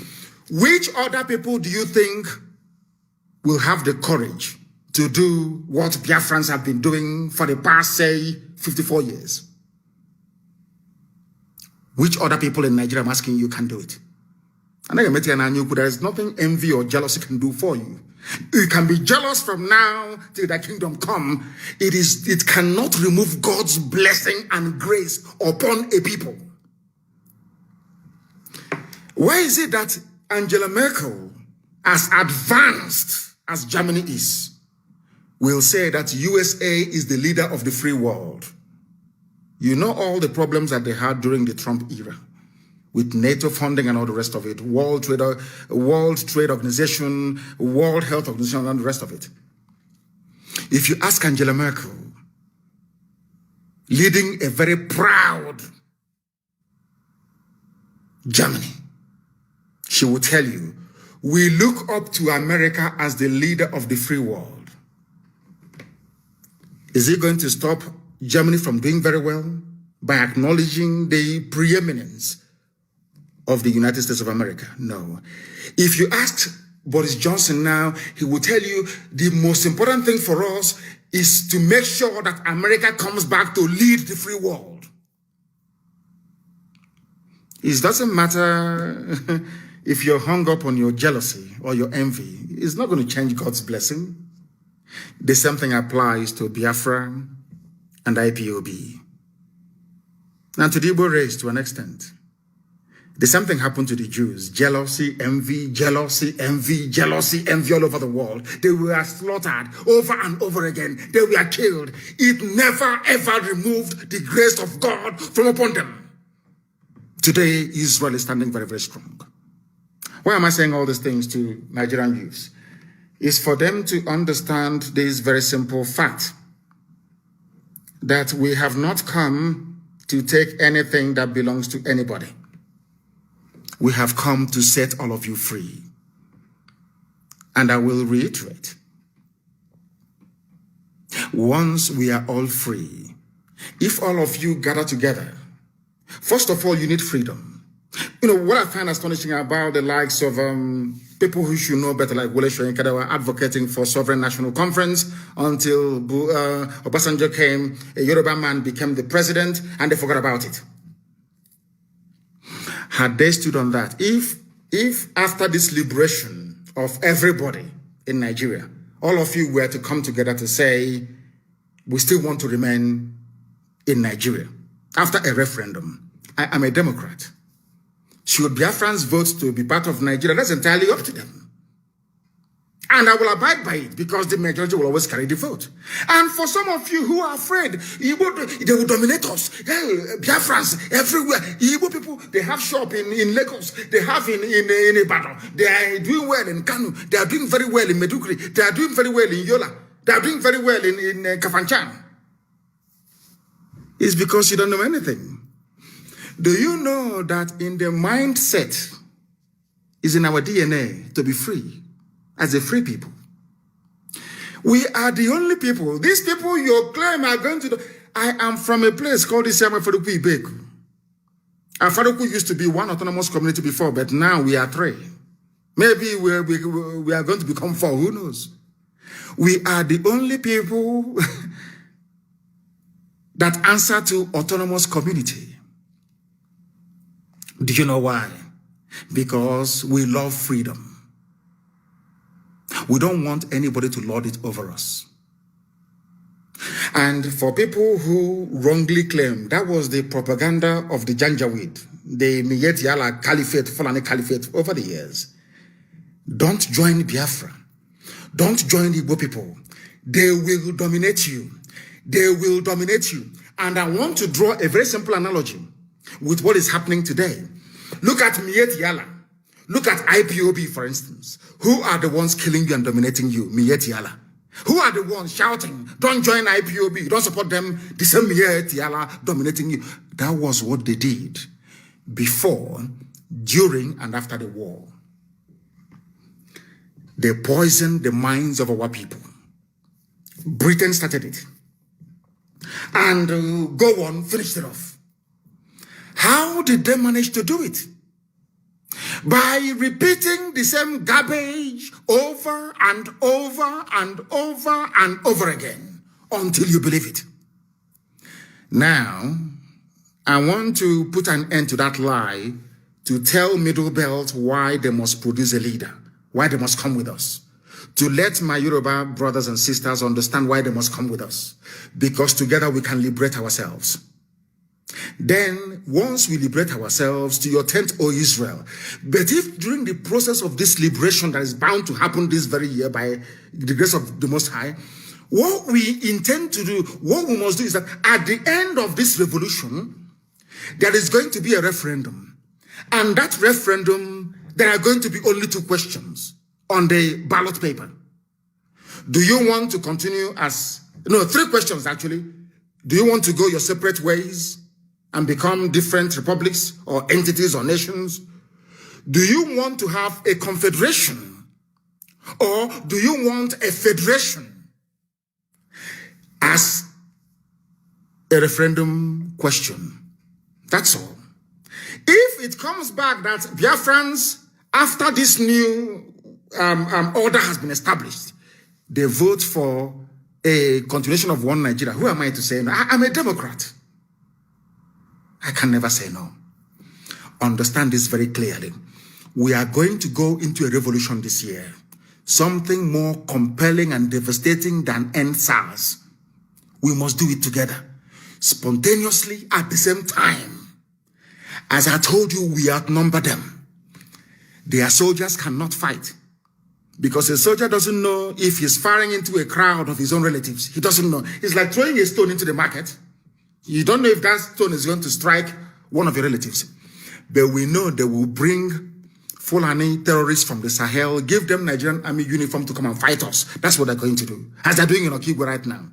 which other people do you think will have the courage to do what Biafrans have been doing for the past, say, 54 years? Which other people in Nigeria, I'm asking you, can do it? And there is nothing envy or jealousy can do for you. You can be jealous from now till the kingdom come. It cannot remove God's blessing and grace upon a people. Why is it that Angela Merkel, as advanced as Germany is, will say that USA is the leader of the free world? You know all the problems that they had during the Trump era with NATO funding and all the rest of it, World Trade Organization, World Health Organization, and the rest of it. If you ask Angela Merkel, leading a very proud Germany, she will tell you, we look up to America as the leader of the free world. Is it going to stop Germany from doing very well by acknowledging the preeminence of the United States of America? No. If you ask Boris Johnson now, he will tell you the most important thing for us is to make sure that America comes back to lead the free world. It doesn't matter if you're hung up on your jealousy or your envy. It's not going to change God's blessing. The same thing applies to Biafra and IPOB. And to the Igbo race to an extent. The same thing happened to the Jews. Jealousy, envy all over the world. They were slaughtered over and over again. They were killed. It never ever removed the grace of God from upon them. Today, Israel is standing very, very strong. Why am I saying all these things to Nigerian youths? It's for them to understand this very simple fact, that we have not come to take anything that belongs to anybody. We have come to set all of you free. And I will reiterate, once we are all free, if all of you gather together, first of all, you need freedom. You know, what I find astonishing about the likes of people who should know better, like Wole Soyinka, that were advocating for sovereign national conference until Obasanjo came, a Yoruba man became the president, and they forgot about it. Had they stood on that, if after this liberation of everybody in Nigeria, all of you were to come together to say, we still want to remain in Nigeria, after a referendum, I am a Democrat. Should Biafrans vote to be part of Nigeria? That's entirely up to them. And I will abide by it because the majority will always carry the vote. And for some of you who are afraid, they will dominate us. Biafrans everywhere. Igbo people, they have shop in Lagos. They have in Ibadan. They are doing well in Kanu. They are doing very well in Meduguri. They are doing very well in Yola. They are doing very well in Kafanchan. It's because you don't know anything. Do you know that in the mindset is in our DNA to be free? As a free people, we are the only people. These people you claim are going to. I am from a place called Isiama Faruku Ibeku. And Faruku used to be one autonomous community before, but now we are three. Maybe we are going to become four. Who knows? We are the only people that answer to autonomous community. Do you know why? Because we love freedom. We don't want anybody to lord it over us. And for people who wrongly claim that was the propaganda of the Janjaweed, the Miyet Yala Caliphate, Fulani Caliphate over the years, don't join Biafra. Don't join the Igbo people. They will dominate you. They will dominate you. And I want to draw a very simple analogy with what is happening today. Look at Miyet Yala. Look at IPOB, for instance. Who are the ones killing you and dominating you? Miyet Yala. Who are the ones shouting, don't join IPOB, don't support them, the same Miyet Yala dominating you? That was what they did before, during, and after the war. They poisoned the minds of our people. Britain started it. And go on, finished it off. How did they manage to do it? By repeating the same garbage over and over and over and over again until you believe it. Now, I want to put an end to that lie to tell Middle Belt why they must produce a leader, why they must come with us. To let my Yoruba brothers and sisters understand why they must come with us. Because together we can liberate ourselves. Then, once we liberate ourselves, to your tent, O Israel. But if during the process of this liberation that is bound to happen this very year by the grace of the Most High, what we intend to do, what we must do is that at the end of this revolution, there is going to be a referendum. And that referendum, there are going to be only two questions on the ballot paper. Do you want to continue as, no, three questions actually. Do you want to go your separate ways and become different republics or entities or nations? Do you want to have a confederation? Or do you want a federation? As a referendum question. That's all. If it comes back that Biafrans, after this new order has been established, they vote for a continuation of one Nigeria, who am I to say no? I'm a Democrat. I can never say no. Understand this very clearly. We are going to go into a revolution this year. Something more compelling and devastating than end SARS. We must do it together. Spontaneously at the same time. As I told you, we outnumber them. Their soldiers cannot fight. Because a soldier doesn't know if he's firing into a crowd of his own relatives. He doesn't know. It's like throwing a stone into the market. You don't know if that stone is going to strike one of your relatives. But we know they will bring Fulani terrorists from the Sahel, give them Nigerian army uniform to come and fight us. That's what they're going to do. As they're doing in Okigwe right now.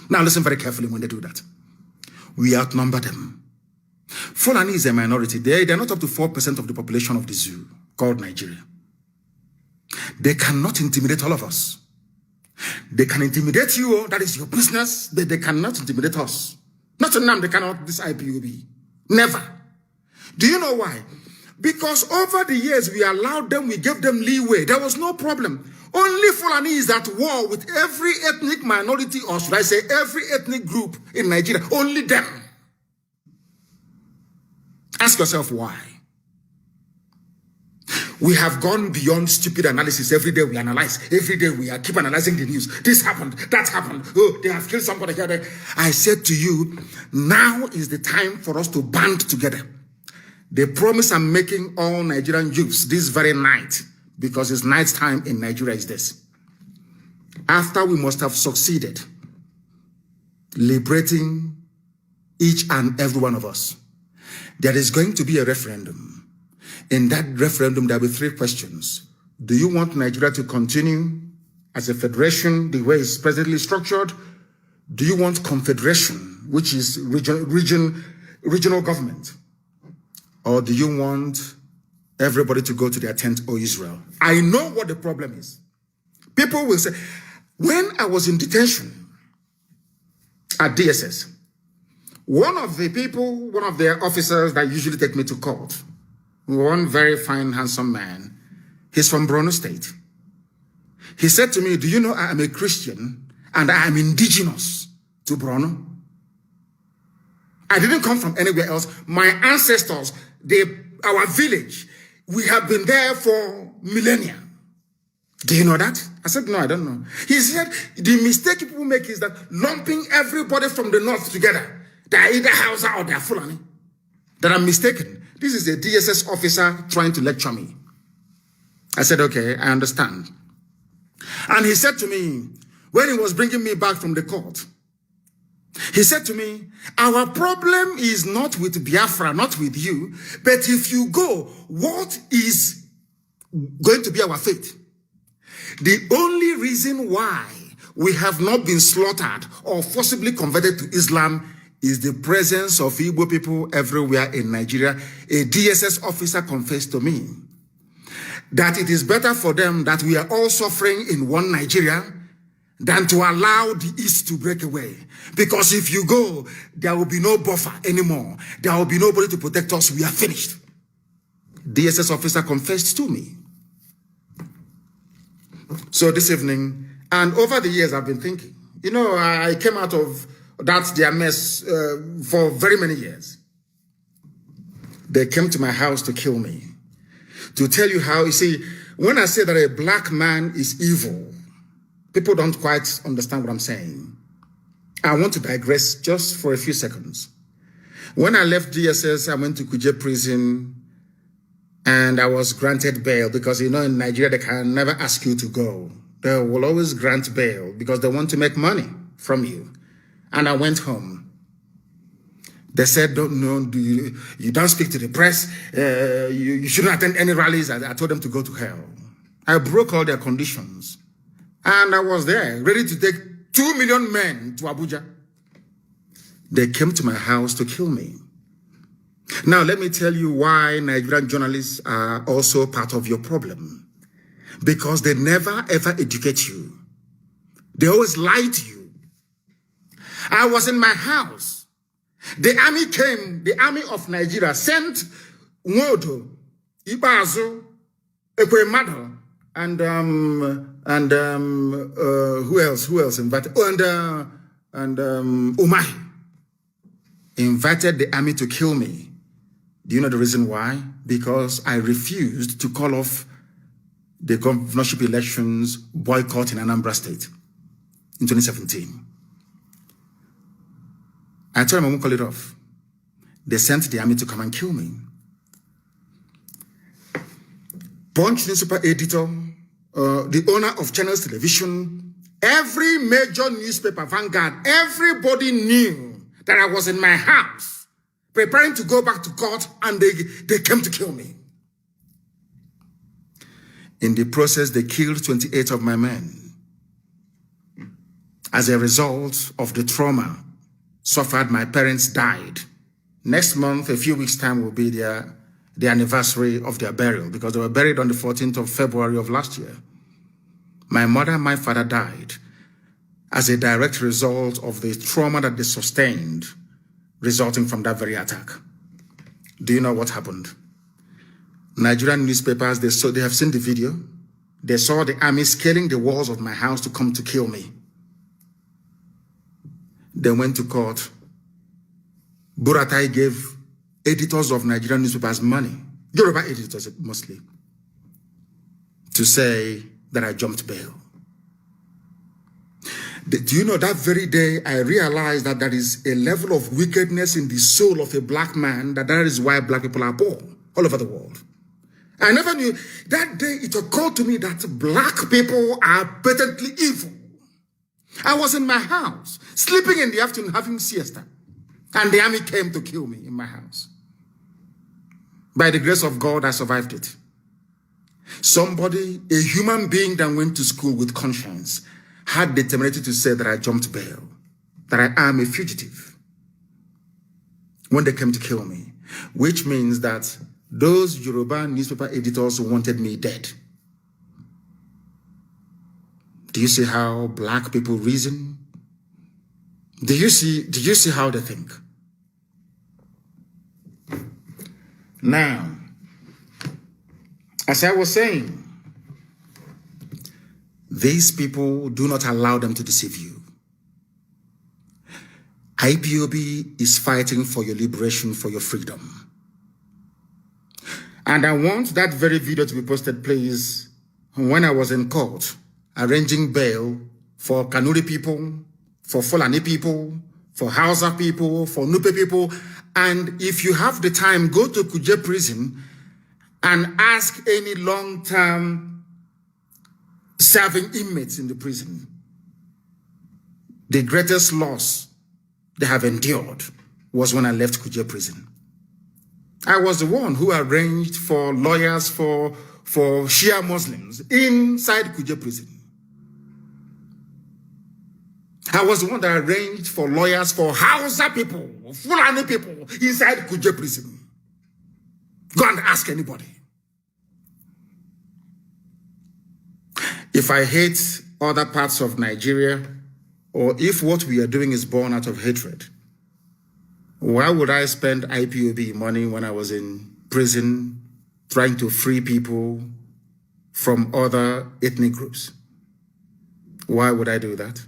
Now listen very carefully when they do that. We outnumber them. Fulani is a minority. They're not up to 4% of the population of the zoo called Nigeria. They cannot intimidate all of us. They can intimidate you, that is your business, but they cannot intimidate us. Not to them, they cannot, this IPOB. Never. Do you know why? Because over the years, we allowed them, we gave them leeway. There was no problem. Only Fulani is at war with every ethnic minority, or should I say every ethnic group in Nigeria. Only them. Ask yourself why. We have gone beyond stupid analysis. Every day we analyze. Every day we keep analyzing the news. This happened. That happened. Oh, they have killed somebody here. There. I said to you, now is the time for us to band together. The promise I'm making all Nigerian youths this very night, because it's night time in Nigeria, is this. After we must have succeeded liberating each and every one of us, there is going to be a referendum. In that referendum, there will be 3 questions. Do you want Nigeria to continue as a federation, the way it's presently structured? Do you want confederation, which is regional government? Or do you want everybody to go to their tent, O Israel? I know what the problem is. People will say, when I was in detention at DSS, one of the officers that usually take me to court, one very fine, handsome man, he's from Borno State. He said to me, do you know I am a Christian and I am indigenous to Borno? I didn't come from anywhere else. My ancestors, our village, we have been there for millennia. Do you know that? I said, no, I don't know. He said, the mistake people make is that lumping everybody from the north together. They're either Hausa or they're Fulani. That I'm mistaken. This is a DSS officer trying to lecture me. I said, okay, I understand. And he said to me, when he was bringing me back from the court, he said to me, our problem is not with Biafra, not with you, but if you go, what is going to be our fate? The only reason why we have not been slaughtered or forcibly converted to Islam is the presence of Igbo people everywhere in Nigeria. A DSS officer confessed to me that it is better for them that we are all suffering in one Nigeria than to allow the East to break away. Because if you go, there will be no buffer anymore. There will be nobody to protect us. We are finished. DSS officer confessed to me. So this evening, and over the years I've been thinking, you know, I came out of their mess for very many years. They came to my house to kill me. To tell you how, you see, when I say that a black man is evil, people don't quite understand what I'm saying. I want to digress just for a few seconds. When I left DSS, I went to Kuje prison and I was granted bail because, you know, in Nigeria, they can never ask you to go. They will always grant bail because they want to make money from you. And I went home. They said, you don't speak to the press. You shouldn't attend any rallies. I told them to go to hell. I broke all their conditions. And I was there, ready to take 2 million men to Abuja. They came to my house to kill me. Now, let me tell you why Nigerian journalists are also part of your problem. Because they never, ever educate you. They always lie to you. I was in my house. The army came, the army of Nigeria sent Nwodo, Ibazu, Ekwemado, and who else invited? And Umahi invited the army to kill me. Do you know the reason why? Because I refused to call off the governorship elections boycott in Anambra State in 2017. I told them I won't call it off. They sent the army to come and kill me. Punch newspaper editor, the owner of Channels Television, every major newspaper, Vanguard, everybody knew that I was in my house preparing to go back to court, and they came to kill me. In the process, they killed 28 of my men. As a result of the trauma suffered, my parents died Next month, a few weeks' time, will be the anniversary of their burial, because they were buried on the 14th of February of last year. My mother and my father died as a direct result of the trauma that they sustained resulting from that very attack. Do you know what happened? Nigerian newspapers, they have seen the video. They saw the army scaling the walls of my house to come to kill me. They went to court. Buratai gave editors of Nigerian newspapers money, Yoruba editors mostly, to say that I jumped bail. Do you know, that very day I realized that there is a level of wickedness in the soul of a black man, that is why black people are poor all over the world. I never knew. That day it occurred to me that black people are patently evil. I was in my house, sleeping in the afternoon, having siesta, and the army came to kill me in my house. By the grace of God, I survived it. Somebody, a human being that went to school with conscience, had the temerity to say that I jumped bail, that I am a fugitive when they came to kill me, which means that those Yoruba newspaper editors wanted me dead. Do you see how black people reason? Do you see how they think? Now, as I was saying, these people, do not allow them to deceive you. IPOB is fighting for your liberation, for your freedom. And I want that very video to be posted, please, when I was in court, arranging bail for Kanuri people, for Fulani people, for Hausa people, for Nupe people. And if you have the time, go to Kuje prison and ask any long-term serving inmates in the prison. The greatest loss they have endured was when I left Kuje prison. I was the one who arranged for lawyers for Shia Muslims inside Kuje prison. I was the one that arranged for lawyers for Hausa people, Fulani people inside Kuje prison. Go and ask anybody. If I hate other parts of Nigeria, or if what we are doing is born out of hatred, why would I spend IPOB money when I was in prison trying to free people from other ethnic groups? Why would I do that?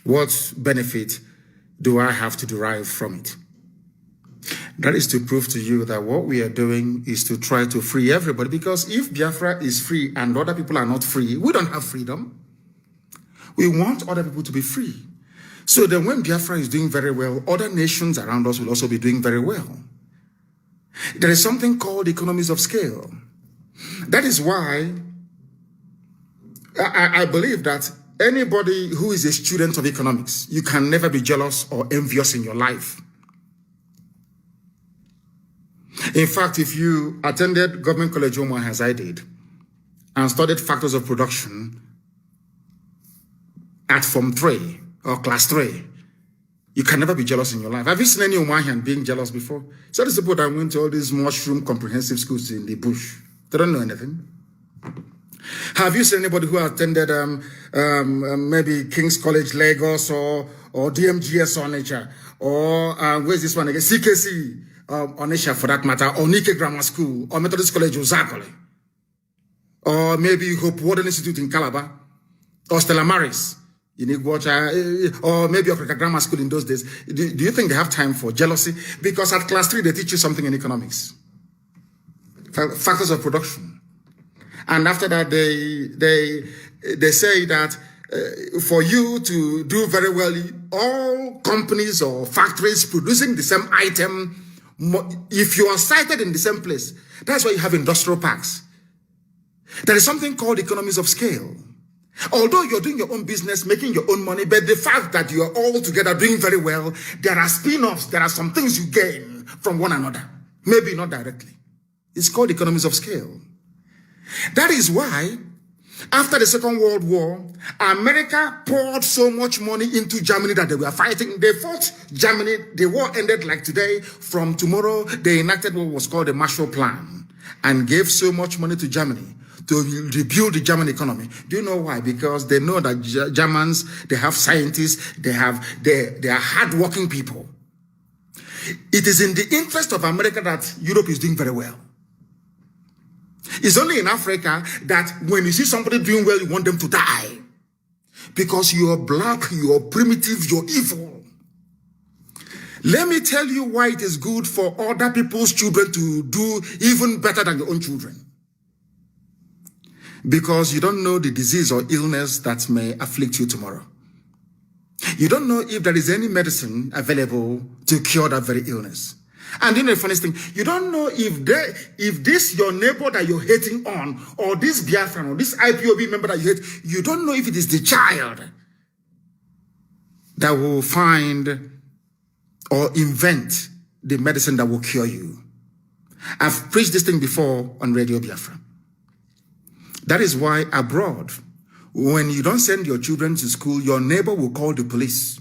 What benefit do I have to derive from it? That is to prove to you that what we are doing is to try to free everybody, because if Biafra is free and other people are not free, we don't have freedom. We want other people to be free. So then when Biafra is doing very well, other nations around us will also be doing very well. There is something called economies of scale. That is why I believe that anybody who is a student of economics, you can never be jealous or envious in your life. In fact, if you attended Government College Oman as I did and studied factors of production at Form 3 or Class 3, you can never be jealous in your life. Have you seen any Omahian being jealous before? So these people that went to all these mushroom comprehensive schools in the bush, they don't know anything. Have you seen anybody who attended maybe King's College Lagos or DMGS Onitsha or where's this one again? CKC Onitsha for that matter, or Nike Grammar School or Methodist College Uzakole, or maybe Hope Warden Institute in Calabar or Stella Maris in Iguacha, or maybe Africa Grammar School in those days. Do you think they have time for jealousy? Because at Class 3 they teach you something in economics, factors of production. And after that, they say that for you to do very well, all companies or factories producing the same item, if you are sited in the same place, that's why you have industrial parks. There is something called economies of scale. Although you're doing your own business, making your own money, but the fact that you are all together doing very well, there are spin-offs, there are some things you gain from one another. Maybe not directly. It's called economies of scale. That is why After the Second World War, America poured so much money into Germany that they were fighting. They fought Germany. The war ended like today. From tomorrow, they enacted what was called the Marshall Plan and gave so much money to Germany to rebuild the German economy. Do you know why? Because they know that Germans, they have scientists, they are hardworking people. It is in the interest of America that Europe is doing very well. It's only in Africa that when you see somebody doing well, you want them to die. Because you're black, you're primitive, you're evil. Let me tell you why it is good for other people's children to do even better than your own children. Because you don't know the disease or illness that may afflict you tomorrow. You don't know if there is any medicine available to cure that very illness. And then the funniest thing, you don't know if this your neighbor that you're hating on, or this Biafran, or this IPOB member that you hate, you don't know if it is the child that will find or invent the medicine that will cure you. I've preached this thing before on Radio Biafra. That is why abroad, when you don't send your children to school, your neighbor will call the police.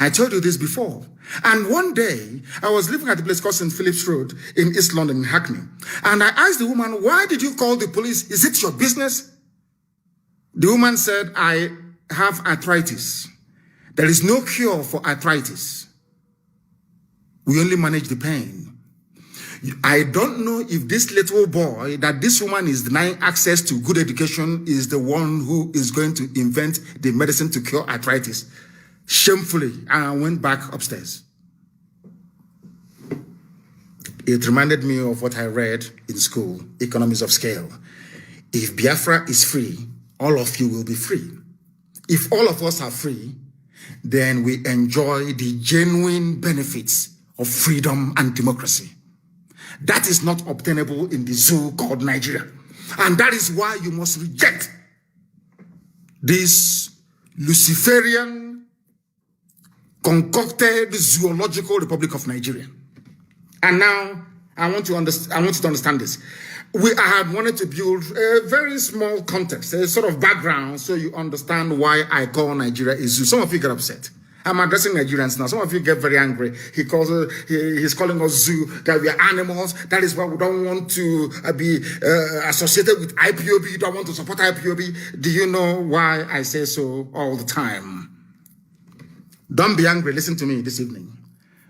I told you this before. And one day, I was living at a place called St. Philip's Road in East London, in Hackney. And I asked the woman, why did you call the police? Is it your business? The woman said, I have arthritis. There is no cure for arthritis. We only manage the pain. I don't know if this little boy that this woman is denying access to good education is the one who is going to invent the medicine to cure arthritis. Shamefully, I went back upstairs. It reminded me of what I read in school, Economies of Scale. If Biafra is free, all of you will be free. If all of us are free, then we enjoy the genuine benefits of freedom and democracy. That is not obtainable in the zoo called Nigeria. And that is why you must reject this Luciferian, concocted zoological Republic of Nigeria. And now I want you to understand this. I had wanted to build a very small context, a sort of background, so you understand why I call Nigeria a zoo. Some of you get upset. I'm addressing Nigerians now. Some of you get very angry. He's calling us zoo, that we are animals. That is why we don't want to be associated with IPOB. You don't want to support IPOB. Do you know why I say so all the time? Don't be angry. Listen to me this evening.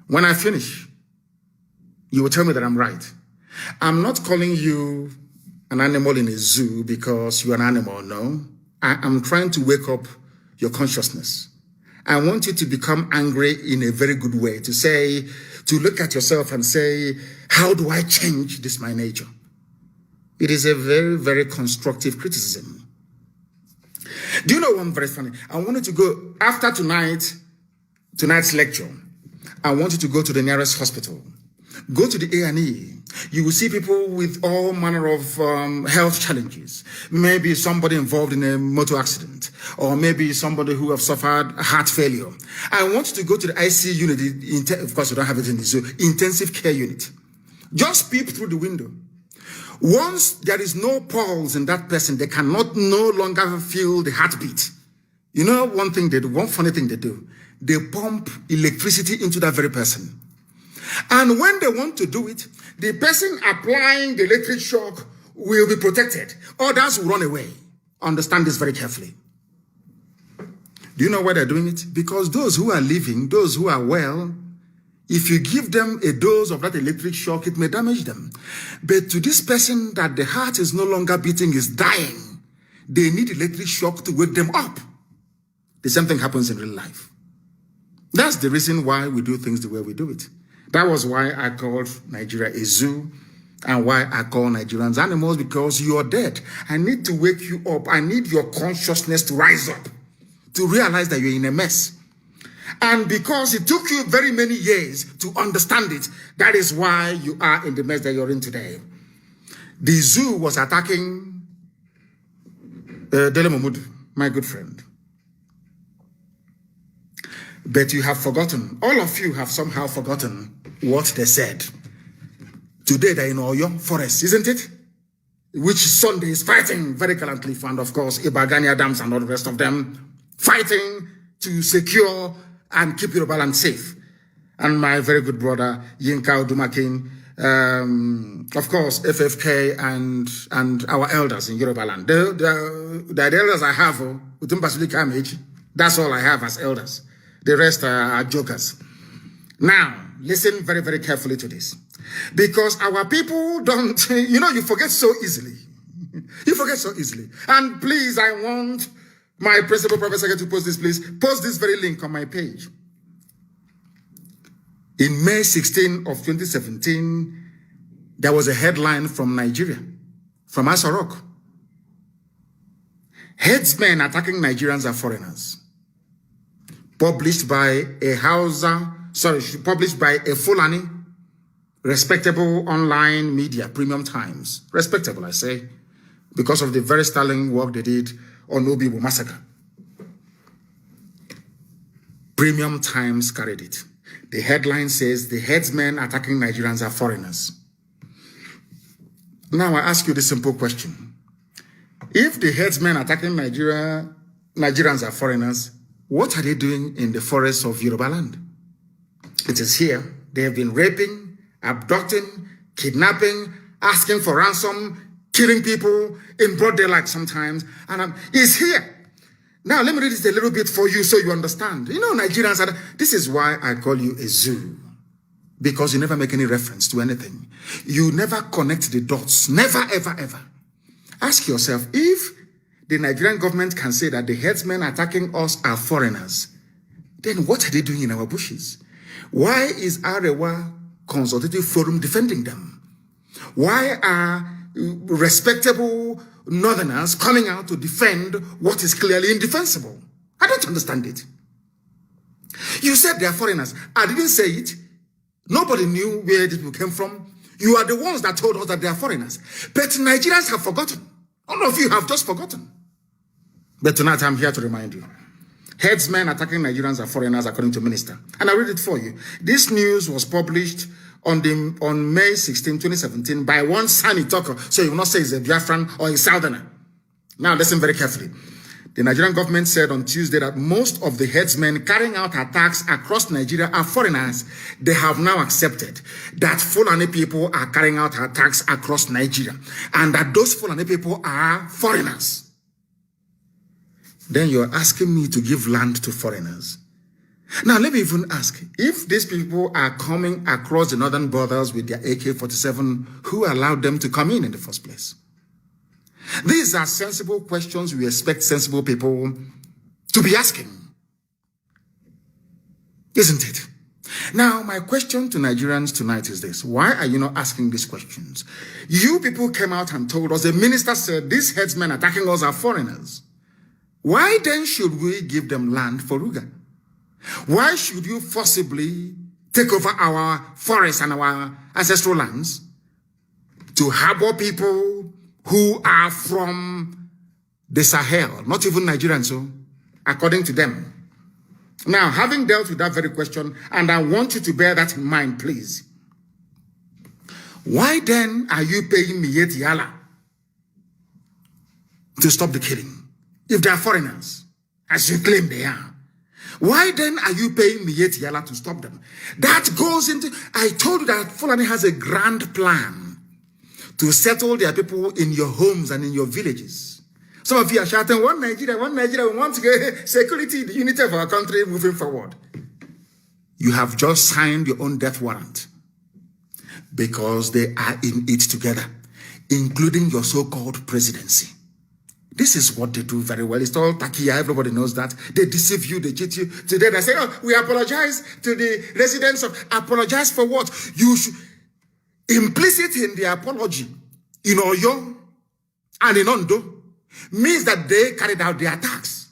When I finish, you will tell me that I'm right. I'm not calling you an animal in a zoo because you're an animal, no. I'm trying to wake up your consciousness. I want you to become angry in a very good way, to look at yourself and say, how do I change this my nature? It is a very, very constructive criticism. Do you know one very funny? I wanted to go, after tonight's lecture, I want you to go to the nearest hospital. Go to the A&E. You will see people with all manner of health challenges. Maybe somebody involved in a motor accident, or maybe somebody who have suffered heart failure. I want you to go to the IC unit. Of course, we don't have it in the zoo. Intensive care unit. Just peep through the window. Once there is no pulse in that person, they cannot no longer feel the heartbeat. You know one funny thing they do? They pump electricity into that very person. And when they want to do it, the person applying the electric shock will be protected. Others will run away. Understand this very carefully. Do you know why they're doing it? Because those who are living, those who are well, if you give them a dose of that electric shock, it may damage them. But to this person that the heart is no longer beating, is dying, they need electric shock to wake them up. The same thing happens in real life. That's the reason why we do things the way we do it. That was why I called Nigeria a zoo, and why I call Nigerians animals, because you are dead. I need to wake you up. I need your consciousness to rise up, to realize that you're in a mess. And because it took you very many years to understand it, that is why you are in the mess that you're in today. The zoo was attacking Dele Mahmood, my good friend. But you have forgotten, all of you have somehow forgotten what they said. Today they're in Oyo forest, isn't it? which Sunday is fighting very gallantly for, and of course, Ibagani Adams and all the rest of them, fighting to secure and keep Yoruba land safe. And my very good brother, Yinka Odumakin, of course, FFK and our elders in Yoruba land. The elders I have, that's all I have as elders. The rest are jokers. Now, listen very, very carefully to this. Because our people don't, you forget so easily. You forget so easily. And please, I want my principal professor to post this, please. Post this very link on my page. In May 16 of 2017, there was a headline from Nigeria, from Asorok. Headsmen attacking Nigerians are foreigners. Published by a published by a Fulani, respectable online media, Premium Times. Respectable, I say, because of the very sterling work they did on Obibo massacre. Premium Times carried it. The headline says, the headsmen attacking Nigerians are foreigners. Now I ask you this simple question. If the headsmen attacking Nigerians are foreigners, what are they doing in the forests of Yoruba land? It is here. They have been raping, abducting, kidnapping, asking for ransom, killing people in broad daylight sometimes. And it's here. Now, let me read this a little bit for you so you understand. Nigerians are... This is why I call you a zoo. Because you never make any reference to anything. You never connect the dots. Never, ever, ever. Ask yourself, if the Nigerian government can say that the headsmen attacking us are foreigners, then what are they doing in our bushes? Why is Arewa Consultative Forum defending them? Why are respectable northerners coming out to defend what is clearly indefensible? I don't understand it. You said they are foreigners. I didn't say it. Nobody knew where these people came from. You are the ones that told us that they are foreigners. But Nigerians have forgotten. All of you have just forgotten. But tonight I'm here to remind you. Headsmen attacking Nigerians are foreigners, according to minister. And I'll read it for you. This news was published on May 16, 2017 by one Sani Toko. So you will not say it's a Biafran or a Southerner. Now listen very carefully. The Nigerian government said on Tuesday that most of the headsmen carrying out attacks across Nigeria are foreigners. They have now accepted that Fulani people are carrying out attacks across Nigeria and that those Fulani people are foreigners. Then you're asking me to give land to foreigners. Now, let me even ask, if these people are coming across the northern borders with their AK-47, who allowed them to come in the first place? These are sensible questions we expect sensible people to be asking. Isn't it? Now, my question to Nigerians tonight is this. Why are you not asking these questions? You people came out and told us, the minister said, these headsmen attacking us are foreigners. Why then should we give them land for Ruga? Why should you forcibly take over our forests and our ancestral lands to harbor people who are from the Sahel, not even Nigerians, so according to them? Now, having dealt with that very question, and I want you to bear that in mind, please. Why then are you paying Miyetti Allah to stop the killing? If they are foreigners, as you claim they are, why then are you paying Miyetti Allah to stop them? That goes into, I told you that Fulani has a grand plan to settle their people in your homes and in your villages. Some of you are shouting, one Nigeria, we want to get security, the unity of our country moving forward. You have just signed your own death warrant because they are in it together, including your so-called presidency. This is what they do very well. It's all takia. Everybody knows that. They deceive you. They cheat you. Today they say, oh, we apologize to the residents of... Apologize for what? You should... Implicit in the apology in Oyo and in Ondo means that they carried out the attacks.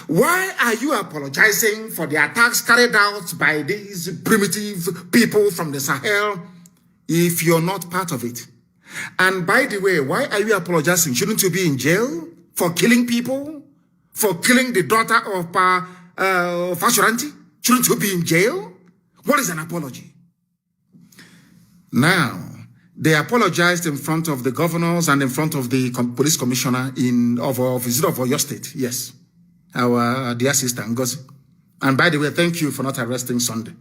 Why are you apologizing for the attacks carried out by these primitive people from the Sahel if you're not part of it? And by the way, why are you apologizing? Shouldn't you be in jail for killing people? For killing the daughter of Fashuranti? Shouldn't you be in jail? What is an apology? Now, They apologized in front of the governors and in front of the police commissioner of your state. Yes, our dear sister Ngozi. And by the way, thank you for not arresting Sunday,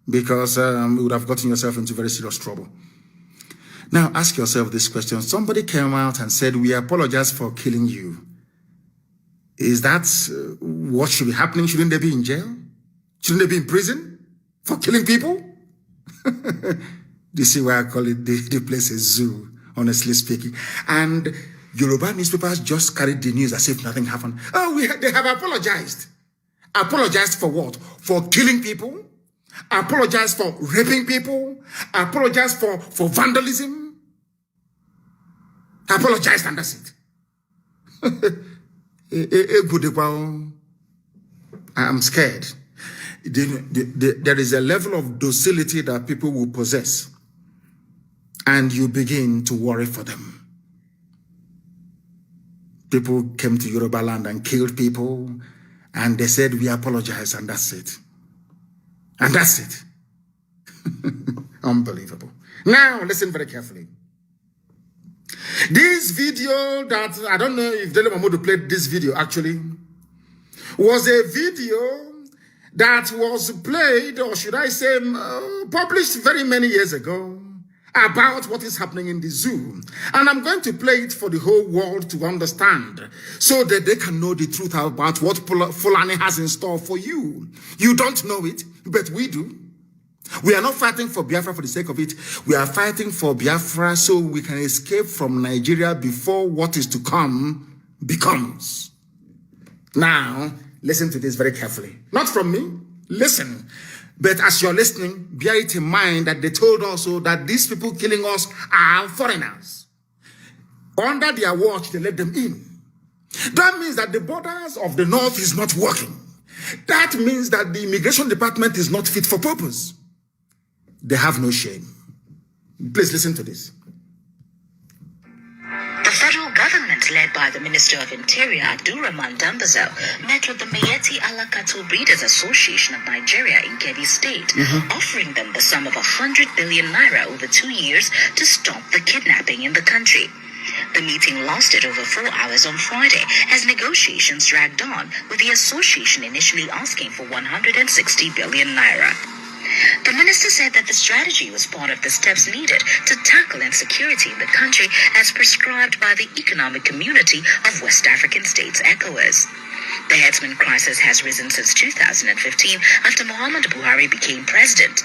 because you would have gotten yourself into very serious trouble. Now ask yourself this question. Somebody came out and said, we apologize for killing you. Is that what should be happening? Shouldn't they be in jail? Shouldn't they be in prison for killing people? You see why I call it the place a zoo, honestly speaking. And Yoruba newspapers just carried the news as if nothing happened. Oh, they have apologized. Apologized for what? For killing people? Apologized for raping people? Apologized for vandalism? Apologized and that's it. I'm scared. There is a level of docility that people will possess, and you begin to worry for them. People came to Yoruba land and killed people, and they said, we apologize, and that's it. And that's it. Unbelievable. Now, listen very carefully. This video that, I don't know if Dele Momodu played this video actually, was a video that was played, or should I say, published very many years ago, about what is happening in the zoo. And I'm going to play it for the whole world to understand, so that they can know the truth about what Fulani has in store for you. You don't know it, but we do. We are not fighting for Biafra for the sake of it. We are fighting for Biafra so we can escape from Nigeria before what is to come becomes. Now, listen to this very carefully. Not from me, listen. But as you're listening, bear it in mind that they told also that these people killing us are foreigners. Under their watch, they let them in. That means that the borders of the north is not working. That means that the immigration department is not fit for purpose. They have no shame. Please listen to this. The federal government, led by the Minister of Interior, Abdurrahman Dambazel, met with the Mayeti Ala Cattle Breeders Association of Nigeria in Kebbi State, offering them the sum of 100 billion naira over 2 years to stop the kidnapping in the country. The meeting lasted over 4 hours on Friday as negotiations dragged on, with the association initially asking for 160 billion naira. The minister said that the strategy was part of the steps needed to tackle insecurity in the country as prescribed by the Economic Community of West African States, ECOWAS. The headsman crisis has risen since 2015 after Muhammadu Buhari became president.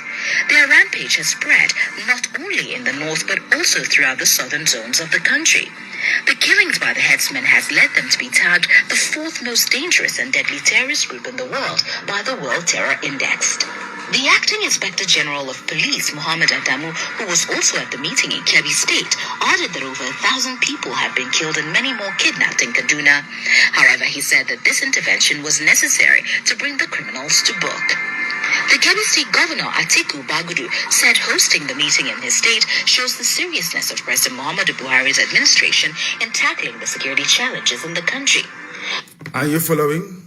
Their rampage has spread not only in the north but also throughout the southern zones of the country. The killings by the headsmen has led them to be tagged the fourth most dangerous and deadly terrorist group in the world by the World Terror Index. The acting Inspector General of Police, Muhammad Adamu, who was also at the meeting in Kebbi State, added that over 1,000 people have been killed and many more kidnapped in Kaduna. However, he said that this intervention was necessary to bring the criminals to book. The Kebbi State Governor, Atiku Bagudu, said hosting the meeting in his state shows the seriousness of President Muhammadu Buhari's administration in tackling the security challenges in the country. Are you following?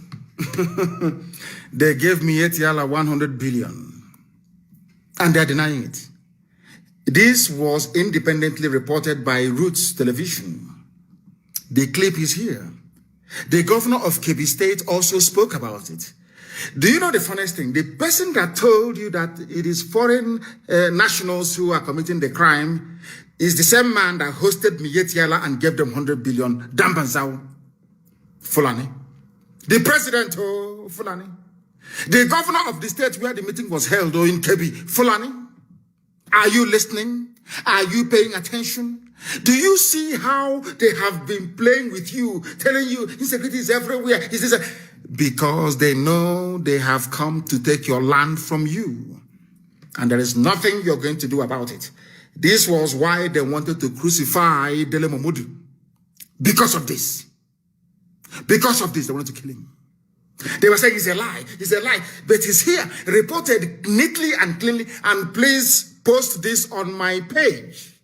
They gave me Etiala 100 billion, and they're denying it. This was independently reported by Roots Television. The clip is here. The governor of Kebbi State also spoke about it. Do you know the funniest thing? The person that told you that it is foreign nationals who are committing the crime is the same man that hosted Mietiala and gave them 100 billion, Dambanzao Fulani. The president, Fulani. The governor of the state where the meeting was held, in Kebbi, Fulani. Are you listening? Are you paying attention? Do you see how they have been playing with you, telling you insecurity is everywhere? Because they know they have come to take your land from you. And there is nothing you're going to do about it. This was why they wanted to crucify Dele Momodu. Because of this. Because of this, they wanted to kill him. They were saying it's a lie, but he's here, reported neatly and cleanly, and please post this on my page,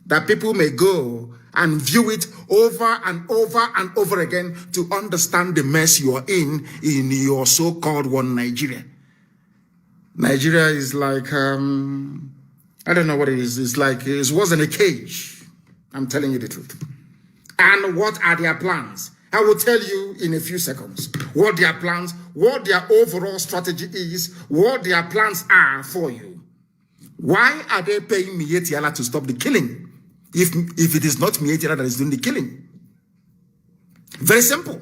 that people may go and view it over and over and over again to understand the mess you are in your so-called one Nigeria. Nigeria is like I don't know what it is. It's like it was in a cage. I'm telling you the truth. And what are their plans? I will tell you in a few seconds what their plans, what their overall strategy is, what their plans are for you. Why are they paying Miyetti Allah to stop the killing if it is not Miyetti Allah that is doing the killing? Very simple.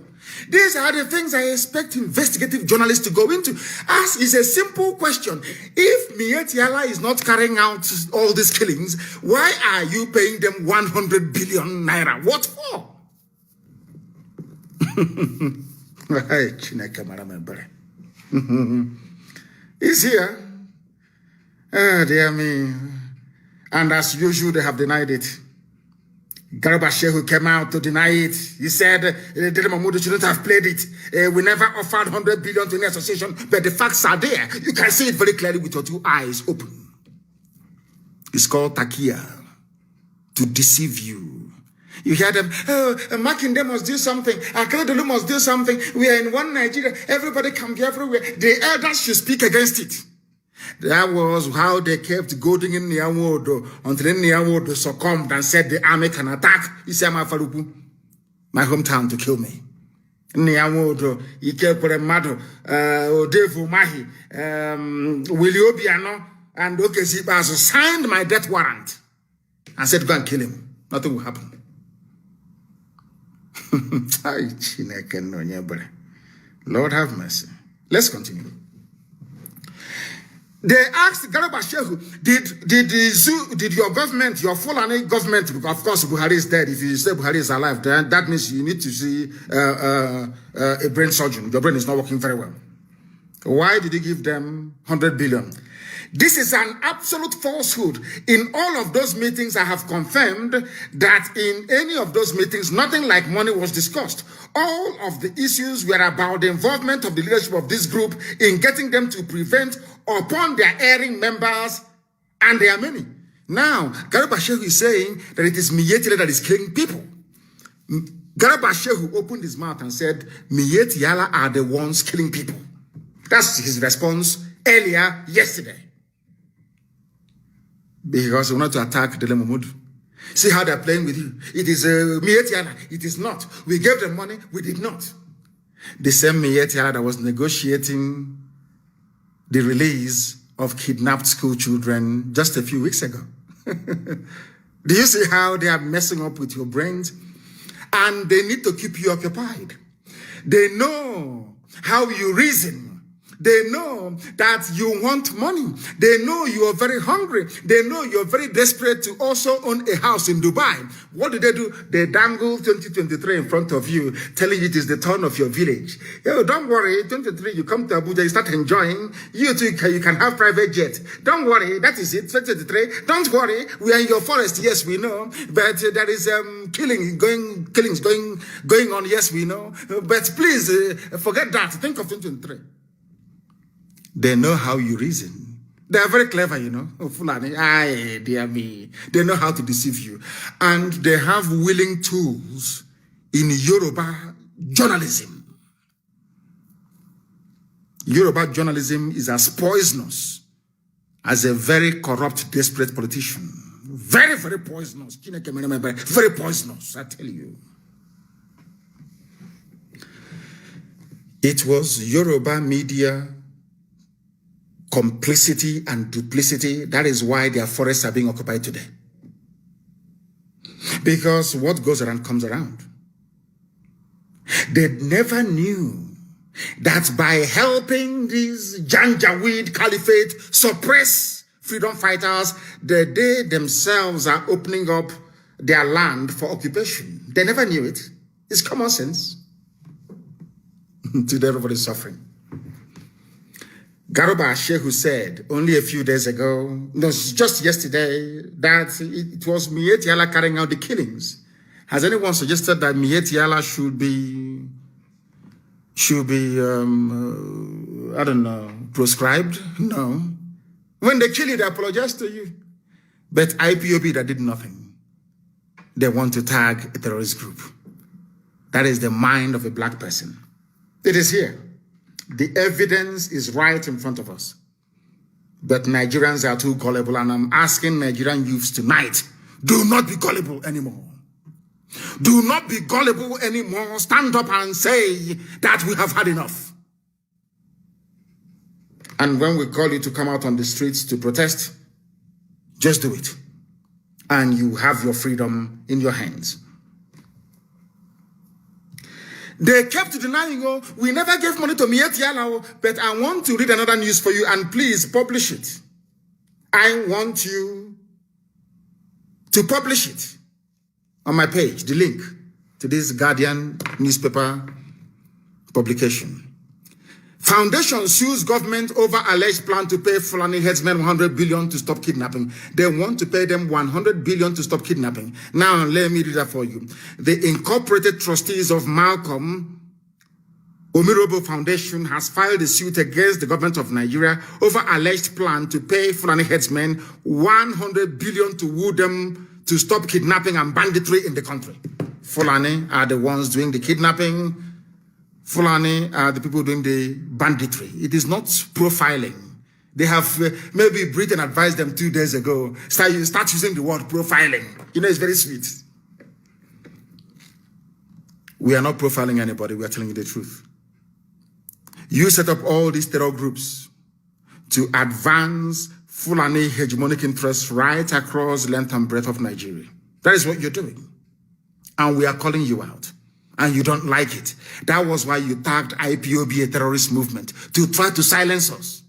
These are the things I expect investigative journalists to go into. Ask is a simple question. If Miyetti Allah is not carrying out all these killings, why are you paying them 100 billion naira? What for? He's here. Ah, dear me. And as usual, they have denied it. Garba Shehu came out to deny it. He said, Dele Mahmoud shouldn't have played it. We never offered 100 billion to any association, but the facts are there. You can see it very clearly with your two eyes open. It's called Takia, to deceive you. You hear them, oh, Makinde must do something. Akeredolu must do something. We are in one Nigeria. Everybody can be everywhere. The elders should speak against it. That was how they kept goading in Niawodo until Niawodo succumbed and said the army can attack Isama Faruku, my hometown, to kill me. Niawodo, Ikepore Mado, Odevu Mahi, Willie Obiano, and Okesiba signed my death warrant and said, go and kill him. Nothing will happen. Lord have mercy. Let's continue. They asked Garba Shehu, did your government, your Fulani government, of course Buhari is dead. If you say Buhari is alive, then that means you need to see a brain surgeon. Your brain is not working very well. Why did you give them 100 billion? This is an absolute falsehood. In all of those meetings, I have confirmed that in any of those meetings, nothing like money was discussed. All of the issues were about the involvement of the leadership of this group in getting them to prevent upon their erring members, and there are many. Now, Garba Shehu is saying that it is Miyetti that is killing people. Garba Shehu opened his mouth and said, Miyetti Allah are the ones killing people. That's his response earlier yesterday. Because we want to attack Dele Mahmoud. See how they're playing with you. It is Miyetti Allah. It is not. We gave them money. We did not. The same Miyetti Allah that was negotiating the release of kidnapped school children just a few weeks ago. Do you see how they are messing up with your brains? And they need to keep you occupied. They know how you reason. They know that you want money. They know you are very hungry. They know you're very desperate to also own a house in Dubai. What do? They dangle 2023 in front of you, telling you it is the turn of your village. Yo, don't worry, 2023, you come to Abuja, you start enjoying. You too, you can have private jet. Don't worry, that is it, 2023. Don't worry, we are in your forest, yes, we know. But there is killings going on, yes, we know. But please, forget that. Think of 2023. They know how you reason. They are very clever, you know. Fulani, aye, dear me. They know how to deceive you. And they have willing tools in Yoruba journalism. Yoruba journalism is as poisonous as a very corrupt, desperate politician. Very, very poisonous. Very poisonous, I tell you. It was Yoruba media complicity and duplicity. That is why their forests are being occupied today. Because what goes around comes around. They never knew that by helping these Janjaweed Caliphate suppress freedom fighters, that they themselves are opening up their land for occupation. They never knew it. It's common sense. Today everybody's suffering. Garba Shehu said only a few days ago, no, just yesterday, that it was Miyetti Allah carrying out the killings. Has anyone suggested that Miyetti Allah should be, I don't know, proscribed? No. When they kill you, they apologize to you. But IPOB that did nothing. They want to tag a terrorist group. That is the mind of a black person. It is here. The evidence is right in front of us. But Nigerians are too gullible, and I'm asking Nigerian youths tonight, do not be gullible anymore. Do not be gullible anymore. Stand up and say that we have had enough. And when we call you to come out on the streets to protest, just do it. And you have your freedom in your hands. They kept denying, oh, we never gave money to Miyetti Allah, but I want to read another news for you, and please publish it. I want you to publish it on my page, the link to this Guardian newspaper publication. Foundation sues government over alleged plan to pay Fulani headsmen 100 billion to stop kidnapping. They want to pay them 100 billion to stop kidnapping. Now, let me read that for you. The incorporated trustees of Malcolm Omirobo Foundation has filed a suit against the government of Nigeria over alleged plan to pay Fulani headsmen 100 billion to woo them to stop kidnapping and banditry in the country. Fulani are the ones doing the kidnapping. Fulani are the people doing the banditry. It is not profiling. They have maybe Britain advised them 2 days ago. Start using the word profiling. You know, it's very sweet. We are not profiling anybody. We are telling you the truth. You set up all these terror groups to advance Fulani hegemonic interests right across the length and breadth of Nigeria. That is what you're doing. And we are calling you out. And you don't like it. That was why you tagged IPOB a terrorist movement, to try to silence us.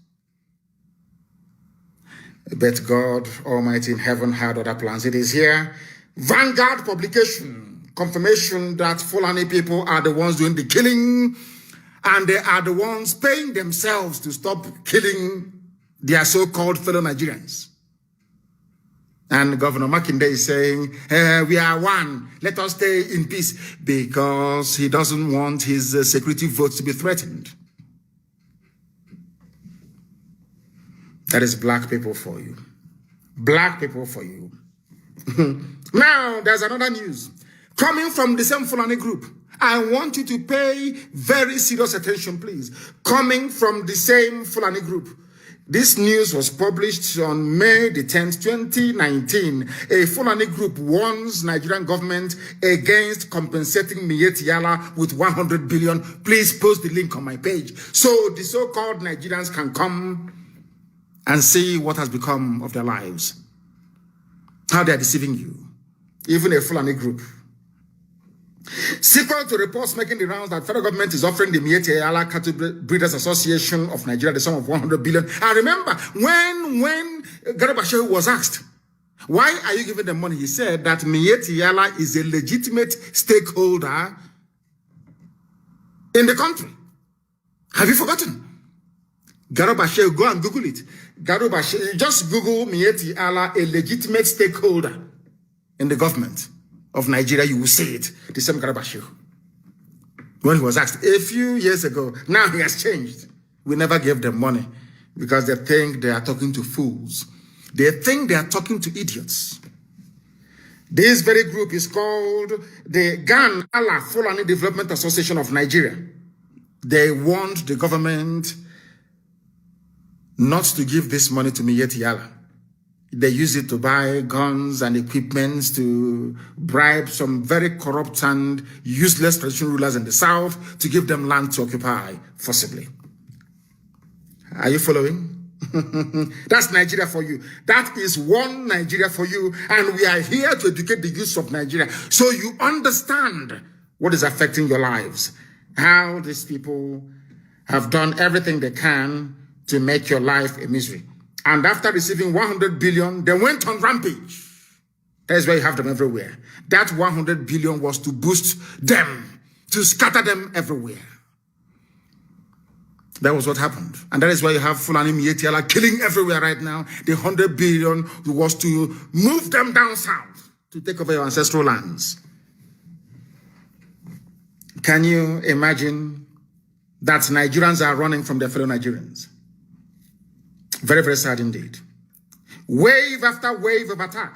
But God Almighty in heaven had other plans. It is here. Vanguard publication. Confirmation that Fulani people are the ones doing the killing, and they are the ones paying themselves to stop killing their so-called fellow Nigerians. And Governor Makinde is saying, we are one. Let us stay in peace, because he doesn't want his security votes to be threatened. That is black people for you. Black people for you. Now, there's another news. Coming from the same Fulani group. I want you to pay very serious attention, please. Coming from the same Fulani group. This news was published on May the 10th, 2019. A Fulani group warns Nigerian government against compensating Miyetti Allah with 100 billion. Please post the link on my page so the so-called Nigerians can come and see what has become of their lives. How they are deceiving you. Even a Fulani group. Sequel to reports making the rounds that federal government is offering the Miyetti Allah Cattle Breeders Association of Nigeria the sum of 100 billion. And remember, when Garba Shehu was asked, why are you giving them money? He said that Miyetti Allah is a legitimate stakeholder in the country. Have you forgotten? Garba Shehu, go and Google it. Garba Shehu, just Google Miyetti Allah, a legitimate stakeholder in the government of Nigeria, you will see it. The same Garba Shehu. When he was asked a few years ago, now he has changed. We never gave them money because they think they are talking to fools. They think they are talking to idiots. This very group is called the Gan Allah Fulani Development Association of Nigeria. They want the government not to give this money to Miyetti Allah. They use it to buy guns and equipment to bribe some very corrupt and useless traditional rulers in the south to give them land to occupy forcibly. Are you following? That's Nigeria for you. That is one Nigeria for you. And we are here to educate the youth of Nigeria so you understand what is affecting your lives. How these people have done everything they can to make your life a misery. And after receiving 100 billion, they went on rampage. That is why you have them everywhere. That 100 billion was to boost them, to scatter them everywhere. That was what happened. And that is why you have Fulani Miyetti Allah killing everywhere right now. The 100 billion was to move them down south, to take over your ancestral lands. Can you imagine that Nigerians are running from their fellow Nigerians? Very, very sad indeed. Wave after wave of attack.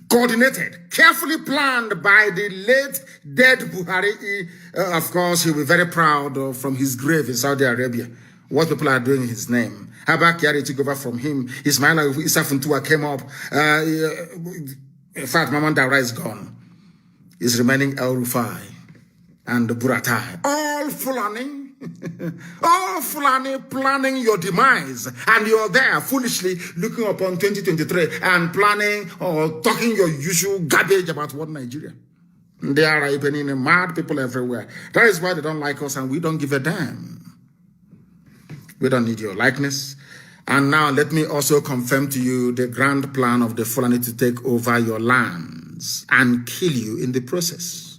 Coordinated, carefully planned by the late dead Buhari. Of course, he'll be very proud from his grave in Saudi Arabia what people are doing in his name. Habak took over from him. Ismaila Isafuntua came up. In fact, Mamandara is gone. Is remaining El Rufai and Buratai. All Fulani, all Fulani planning your demise. And you're there foolishly looking upon 2023 and planning or talking your usual garbage about what Nigeria. They are even mad people everywhere. That is why they don't like us and we don't give a damn. We don't need your likeness. And now let me also confirm to you the grand plan of the Fulani to take over your lands and kill you in the process.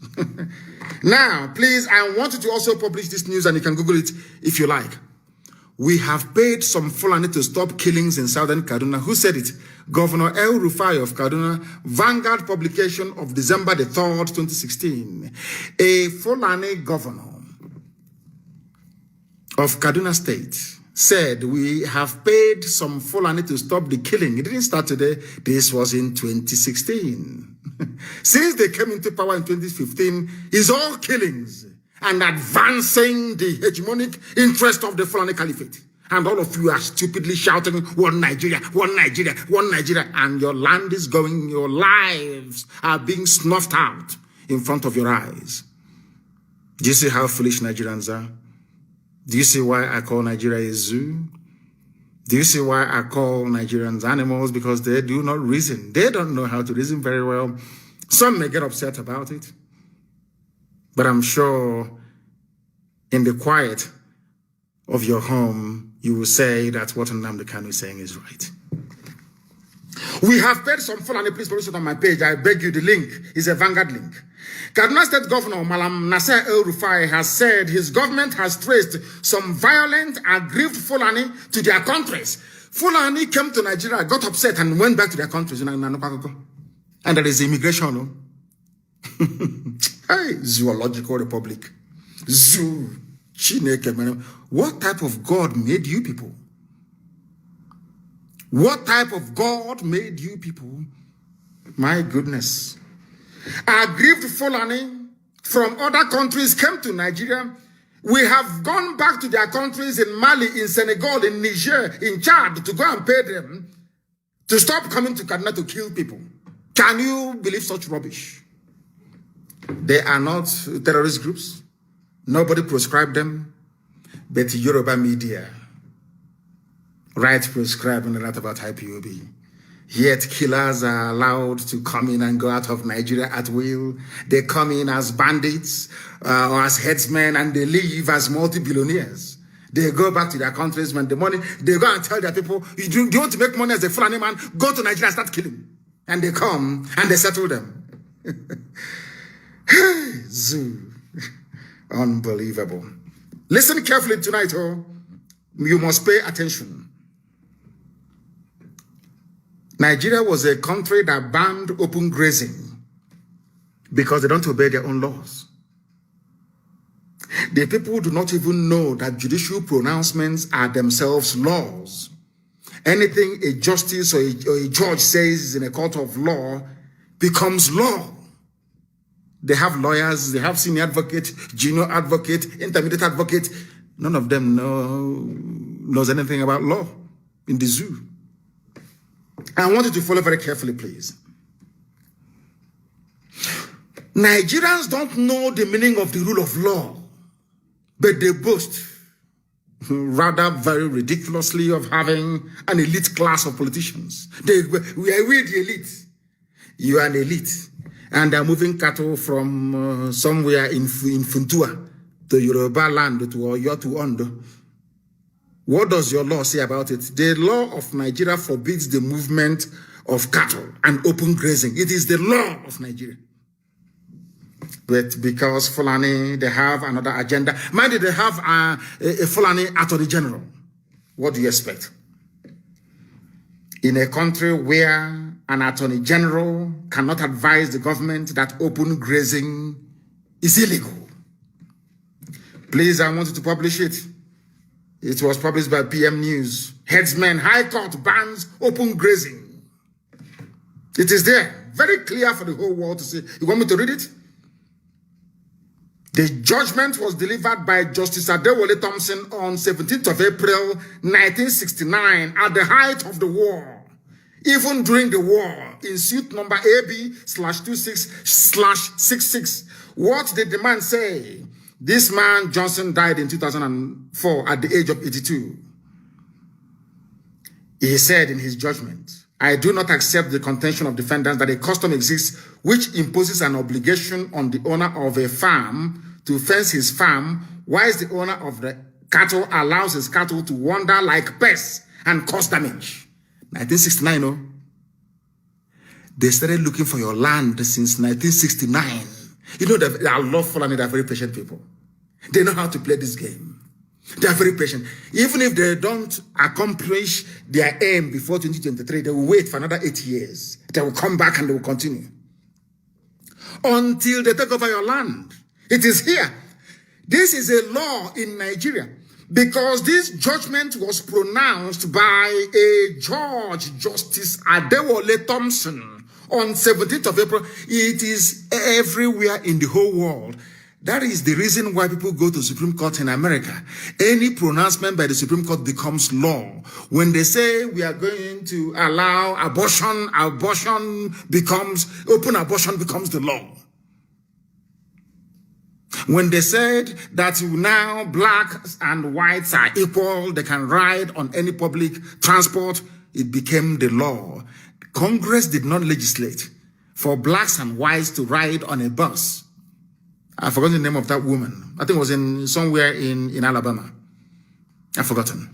Now, please, I want you to also publish this news and you can Google it if you like. We have paid some Fulani to stop killings in southern Kaduna. Who said it? Governor El Rufai of Kaduna, Vanguard publication of December the 3rd, 2016. A Fulani governor of Kaduna State said we have paid some Fulani to stop the killing. It didn't start today. This was in 2016. Since they came into power in 2015, it's all killings and advancing the hegemonic interest of the Fulani Caliphate. And all of you are stupidly shouting, one Nigeria, one Nigeria, one Nigeria. And your land is going, your lives are being snuffed out in front of your eyes. Do you see how foolish Nigerians are? Do you see why I call Nigeria a zoo? Do you see why I call Nigerians animals? Because they do not reason. They don't know how to reason very well. Some may get upset about it. But I'm sure in the quiet of your home, you will say that what Nnamdi Kanu is saying is right. We have paid some Fulani, please publish it on my page. I beg you, the link is a Vanguard link. Kaduna State Governor Malam Nasser El Rufai has said his government has traced some violent, aggrieved Fulani to their countries. Fulani came to Nigeria, got upset, and went back to their countries. And there is immigration. No? Hey, Zoological Republic. Zoo. What type of God made you people? What type of God made you people? My goodness. Aggrieved Fulani from other countries came to Nigeria. We have gone back to their countries in Mali, in Senegal, in Niger, in Chad to go and pay them to stop coming to Kaduna to kill people. Can you believe such rubbish? They are not terrorist groups. Nobody prescribed them. But Yoruba media write prescribing a lot about IPOB. Yet killers are allowed to come in and go out of Nigeria at will. They come in as bandits or as headsmen and they leave as multi-billionaires. They go back to their countries when the money, they go and tell their people, you want to make money as a Fulani man, go to Nigeria and start killing. And they come and they settle them. Zoo. Unbelievable. Listen carefully tonight, oh. You must pay attention. Nigeria was a country that banned open grazing because they don't obey their own laws. The people do not even know that judicial pronouncements are themselves laws. Anything a justice or a judge says in a court of law becomes law. They have lawyers, they have senior advocate, junior advocate, intermediate advocate. None of them knows anything about law in the zoo. I want you to follow very carefully, please. Nigerians don't know the meaning of the rule of law, but they boast, rather very ridiculously, of having an elite class of politicians. We are the elite. You are an elite. And they're moving cattle from somewhere in Funtua to Yoruba land to Oyo to Ondo. What does your law say about it? The law of Nigeria forbids the movement of cattle and open grazing. It is the law of Nigeria. But because Fulani, they have another agenda. Mind you, they have a Fulani Attorney General. What do you expect? In a country where an Attorney General cannot advise the government that open grazing is illegal. Please, I want you to publish it. It was published by PM News. Headsman, High Court bans open grazing. It is there. Very clear for the whole world to see. You want me to read it? The judgment was delivered by Justice Adewale Thompson on 17th of April, 1969, at the height of the war. Even during the war, in suit number AB/26/66, what did the man say? This man, Johnson, died in 2004 at the age of 82. He said in his judgment, I do not accept the contention of defendants that a custom exists which imposes an obligation on the owner of a farm to fence his farm, whilst the owner of the cattle allows his cattle to wander like pests and cause damage. 1969, no? They started looking for your land since 1969. You know that I love Fulani, they're very patient people. They know how to play this game. They are very patient. Even if they don't accomplish their aim before 2023, they will wait for another 8 years. They will come back and they will continue until they take over your land. It is here. This is a law in Nigeria because this judgment was pronounced by a judge, Justice Adewale Thompson, on 17th of April. It is everywhere in the whole world. That is the reason why people go to Supreme Court in America. Any pronouncement by the Supreme Court becomes law. When they say we are going to allow abortion, open abortion becomes the law. When they said that now blacks and whites are equal, they can ride on any public transport, it became the law. Congress did not legislate for blacks and whites to ride on a bus. I forgot the name of that woman. I think it was somewhere in Alabama. I've forgotten.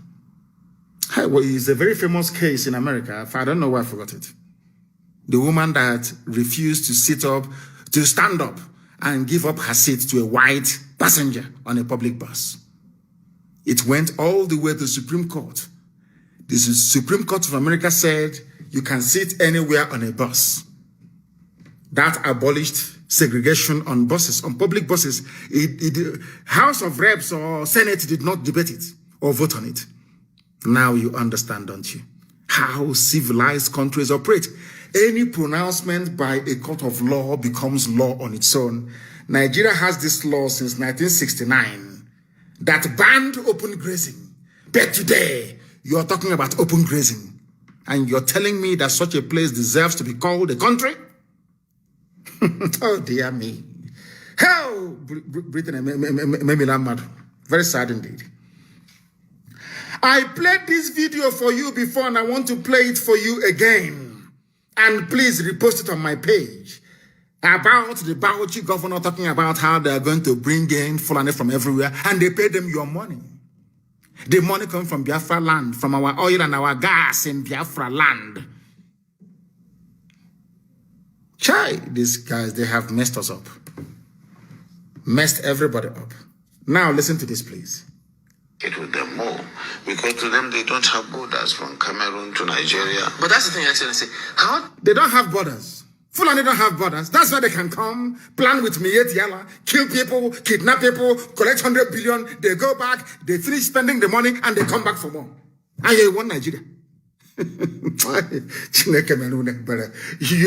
Well, it's a very famous case in America. I don't know why I forgot it. The woman that refused to stand up and give up her seat to a white passenger on a public bus. It went all the way to the Supreme Court. The Supreme Court of America said you can sit anywhere on a bus. That abolished segregation on buses, on public buses. The House of Reps or Senate did not debate it or vote on it. Now you understand, don't you, how civilized countries operate. Any pronouncement by a court of law becomes law on its own. Nigeria has this law since 1969 that banned open grazing. But today, you're talking about open grazing. And you're telling me that such a place deserves to be called a country? Oh, dear me. Hell, Britain made me laugh mad. Very sad indeed. I played this video for you before and I want to play it for you again. And please repost it on my page. About the Bauchi governor talking about how they are going to bring in Fulani from everywhere and they pay them your money. The money comes from Biafra land, from our oil and our gas in Biafra land. Chai, these guys, they have messed us up. Messed everybody up. Now listen to this, please. It with them more because to them they don't have borders from Cameroon to Nigeria. But that's the thing, Excellency. How they don't have borders? Fulani don't have borders. That's why they can come, plan with Miet Yala, kill people, kidnap people, collect 100 billion. They go back, they finish spending the money, and they come back for more. And you want Nigeria. You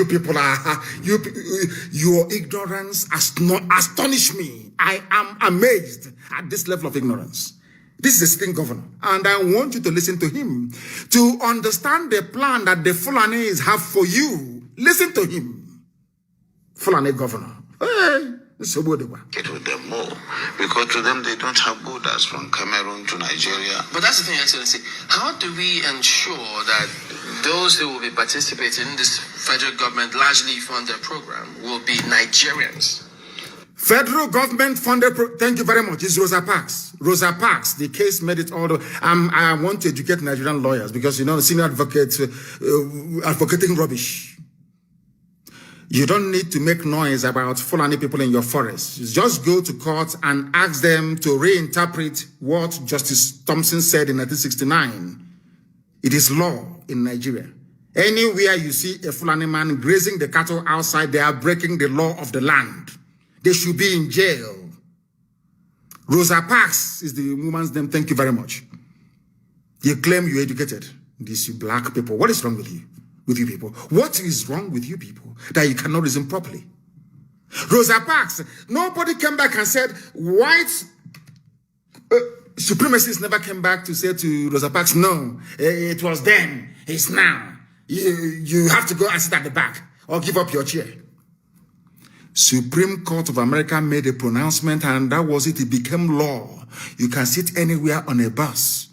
people are your ignorance astonish me. I am amazed at this level of ignorance. This is a sitting governor, and I want you to listen to him to understand the plan that the Fulanis have for you. Listen to him, Fulani governor. Hey, so good. Get with them more because to them they don't have borders from Cameroon to Nigeria. But that's the thing, Excellency. How do we ensure that those who will be participating in this federal government largely funded program will be Nigerians? Federal government funded, thank you very much, it's Rosa Parks. Rosa Parks, the case made it all the I want to educate Nigerian lawyers because, you know, senior advocates advocating rubbish. You don't need to make noise about Fulani people in your forest. Just go to court and ask them to reinterpret what Justice Thompson said in 1969. It is law in Nigeria. Anywhere you see a Fulani man grazing the cattle outside, they are breaking the law of the land. They should be in jail. Rosa Parks is the woman's name. Thank you very much. You claim you're educated. These you black people. What is wrong with you? With you people? What is wrong with you people that you cannot reason properly? Rosa Parks, nobody came back and said white supremacists never came back to say to Rosa Parks, no, it was then, it's now. You have to go and sit at the back or give up your chair. Supreme Court of America made a pronouncement, and that was it. It became law. You can sit anywhere on a bus.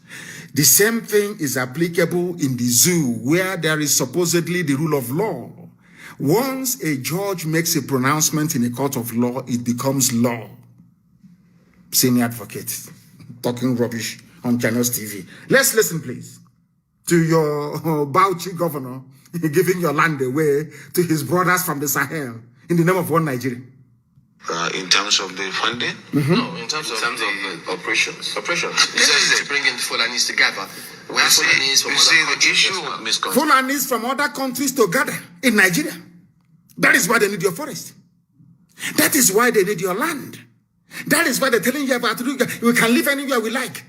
The same thing is applicable in the zoo, where there is supposedly the rule of law. Once a judge makes a pronouncement in a court of law, it becomes law. Senior advocate talking rubbish on Channels TV. Let's listen, please, to your Bauchi governor giving your land away to his brothers from the Sahel in the name of one Nigeria. In terms of the funding? No, in terms of the operations. He says to bring in Fulanis together. We have Fulanis from other countries. Fulanis from other countries together in Nigeria. That is why they need your forest. That is why they need your land. That is why they're telling you about we can live anywhere we like.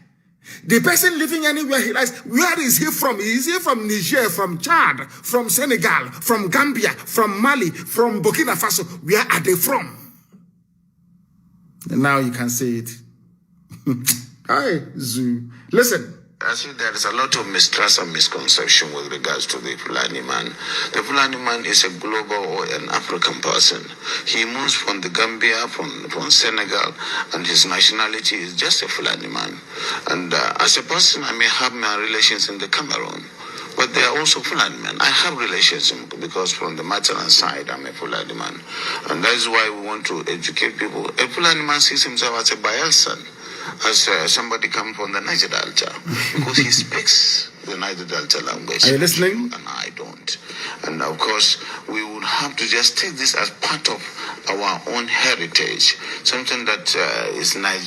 The person living anywhere he likes, where is he from? Is he from Niger, from Chad, from Senegal, from Gambia, from Mali, from Burkina Faso? Where are they from? And now you can see it. Hi, Zoo. Listen. I see there is a lot of mistrust and misconception with regards to the Fulani man. The Fulani man is a global or an African person. He moves from the Gambia, from Senegal, and his nationality is just a Fulani man. And as a person, I may have my relations in the Cameroon, but they are also Fulani men. I have relations because from the maternal side, I'm a Fulani man. And that is why we want to educate people. A Fulani man sees himself as a Bayelsan, as somebody come from the Niger Delta, because he speaks the Niger Delta language. Are you listening? And I don't. And of course, we would have to just take this as part of our own heritage, something that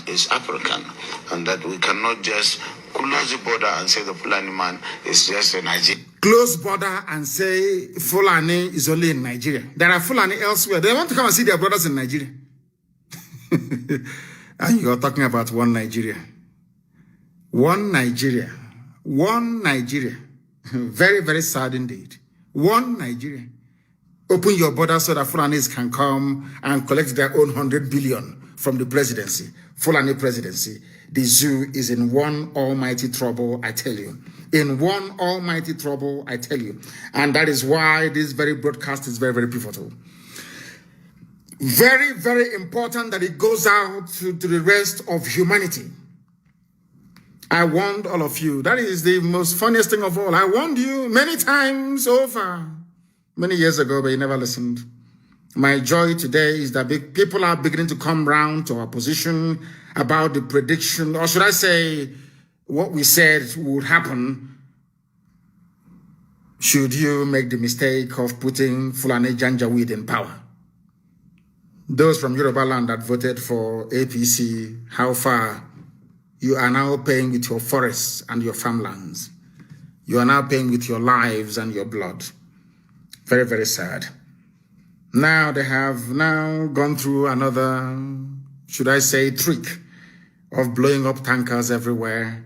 is African, and that we cannot just close the border and say the Fulani man is just a Nigerian. Close border and say Fulani is only in Nigeria. There are Fulani elsewhere. They want to come and see their brothers in Nigeria. And you're talking about one Nigeria. One Nigeria. One Nigeria. Very, very sad indeed. One Nigeria. Open your border so that Fulanis can come and collect their own 100 billion from the presidency. Fulani presidency. The zoo is in one almighty trouble, I tell you. In one almighty trouble, I tell you. And that is why this very broadcast is very, very pivotal. Very, very important that it goes out to the rest of humanity. I warned all of you. That is the most funniest thing of all. I warned you many times over, many years ago, but you never listened. My joy today is that people are beginning to come round to our position about the prediction, or should I say, what we said would happen should you make the mistake of putting Fulani Janjaweed in power. Those from Yoruba land that voted for APC, how far you are now paying with your forests and your farmlands. You are now paying with your lives and your blood. Very, very sad. Now they have now gone through another, should I say, trick of blowing up tankers everywhere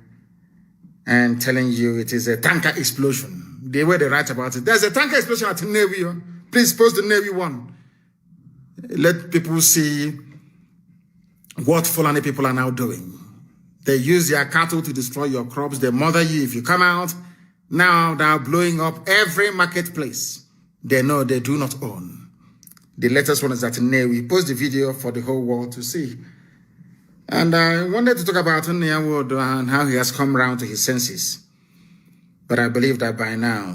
and telling you it is a tanker explosion. The way they write about it. There's a tanker explosion at the Navy. Please post the Navy one. Let people see what Fulani people are now doing. They use their cattle to destroy your crops. They murder you if you come out. Now they are blowing up every marketplace they know they do not own. The latest one is at Newi. Post the video for the whole world to see. And I wanted to talk about Nnewi and how he has come around to his senses. But I believe that by now,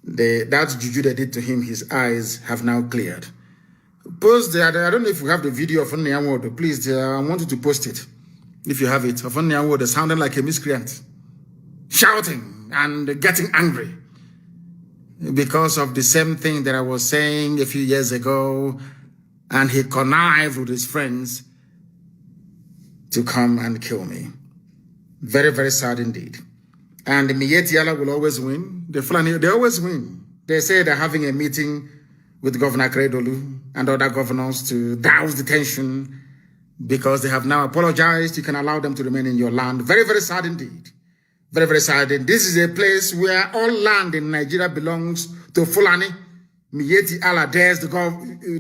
that juju they did to him, his eyes have now cleared. Post there. I don't know if we have the video of Nnewi. Please, I want you to post it. If you have it, of Nnewi sounding like a miscreant, shouting and getting angry because of the same thing that I was saying a few years ago, and he connived with his friends to come and kill me. Very, very sad indeed. And the Miyetti will always win. The Fulani, they always win. They say they're having a meeting with Governor Kredolu and other governors to douse the tension because they have now apologized. You can allow them to remain in your land. Very, very sad indeed. Very, very sad. And this is a place where all land in Nigeria belongs to Fulani. Mieti Allah dares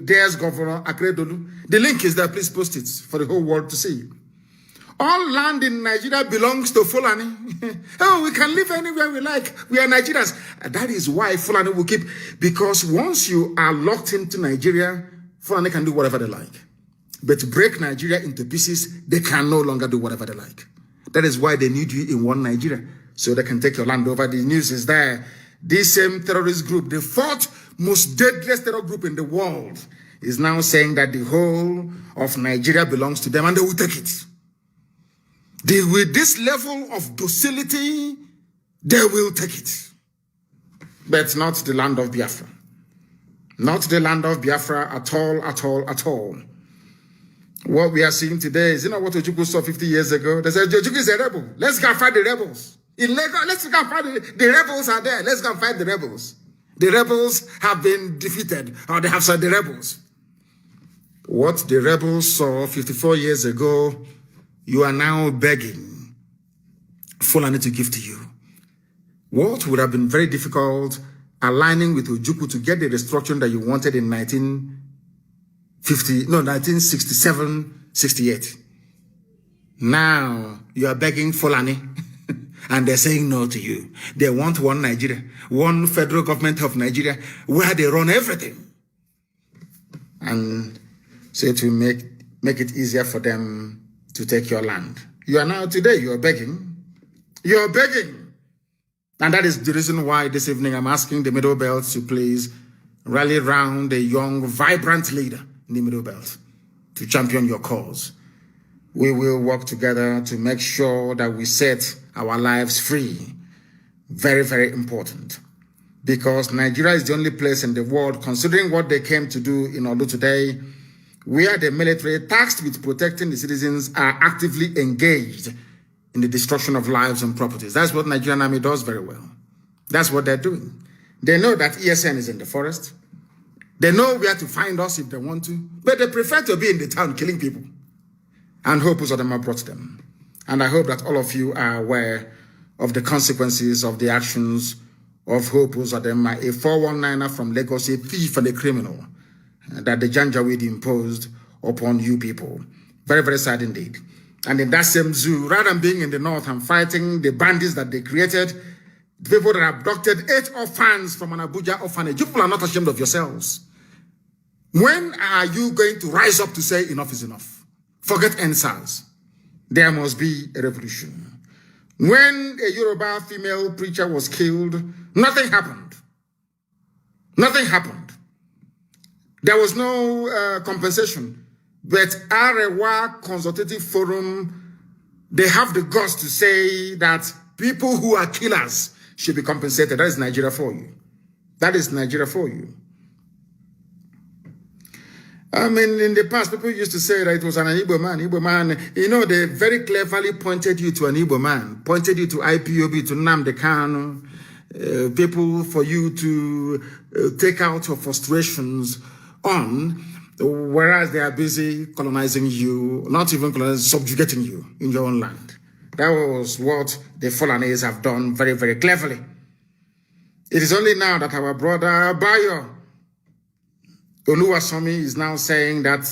dares Governor Akredolu. The link is there. Please post it for the whole world to see. All land in Nigeria belongs to Fulani. Oh, we can live anywhere we like. We are Nigerians. That is why Fulani will keep, because once you are locked into Nigeria, Fulani can do whatever they like. But to break Nigeria into pieces, they can no longer do whatever they like. That is why they need you in one Nigeria, so they can take your land over. The news is there. This same terrorist group, the fourth most deadliest terror group in the world, is now saying that the whole of Nigeria belongs to them and they will take it. With this level of docility, they will take it. But not the land of Biafra. Not the land of Biafra at all, at all, at all. What we are seeing today is, you know what Ojukwu saw 50 years ago? They said, Ojukwu is a rebel. Let's go and fight the rebels. In Lagos, let's go and fight the rebels are there. Let's go and fight the rebels. The rebels have been defeated, or they have said the rebels. What the rebels saw 54 years ago, you are now begging Fulani to give to you. What would have been very difficult, aligning with Ojukwu to get the restructuring that you wanted in 1967, 68. Now you are begging Fulani and they're saying no to you. They want one Nigeria, one federal government of Nigeria where they run everything. And so it will make it easier for them to take your land. You are now today, you are begging. You are begging. And that is the reason why this evening I'm asking the Middle Belt to please rally round a young, vibrant leader in the Middle Belt to champion your cause. We will work together to make sure that we set our lives free. Very, very important. Because Nigeria is the only place in the world, considering what they came to do in Olu today, where the military, tasked with protecting the citizens, are actively engaged in the destruction of lives and properties. That's what Nigerian army does very well. That's what they're doing. They know that ESN is in the forest. They know where to find us if they want to, but they prefer to be in the town killing people. And hope of them have brought them. And I hope that all of you are aware of the consequences of the actions of Hope Uzodinma, a 419er from Lagos, a thief and a criminal, that the Janjaweed imposed upon you people. Very, very sad indeed. And in that same zoo, rather than being in the north and fighting the bandits that they created, the people that abducted 8 orphans from an Abuja orphanage, you people are not ashamed of yourselves. When are you going to rise up to say enough is enough? Forget NSAS. There must be a revolution. When a Yoruba female preacher was killed, nothing happened. Nothing happened. There was no compensation. But Arewa Consultative Forum, they have the guts to say that people who are killers should be compensated. That is Nigeria for you. That is Nigeria for you. I mean, in the past, people used to say that it was an Igbo man. Igbo man, you know, they very cleverly pointed you to an Igbo man, pointed you to IPOB, to Nnamdi Kanu, people for you to take out your frustrations on, whereas they are busy colonizing you, not even colonizing, subjugating you in your own land. That was what the Fulanese have done very, very cleverly. It is only now that our brother Bayo Oluwasomi is now saying that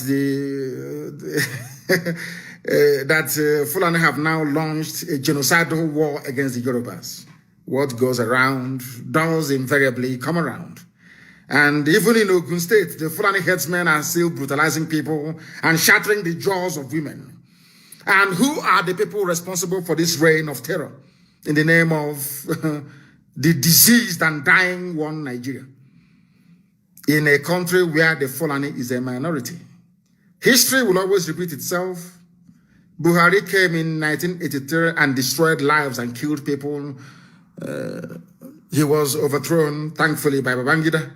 Fulani have now launched a genocidal war against the Yorubas. What goes around does invariably come around. And even in Ogun State, the Fulani headsmen are still brutalizing people and shattering the jaws of women. And who are the people responsible for this reign of terror in the name of the diseased and dying one Nigeria? In a country where the Fulani is a minority. History will always repeat itself. Buhari came in 1983 and destroyed lives and killed people. He was overthrown, thankfully, by Babangida.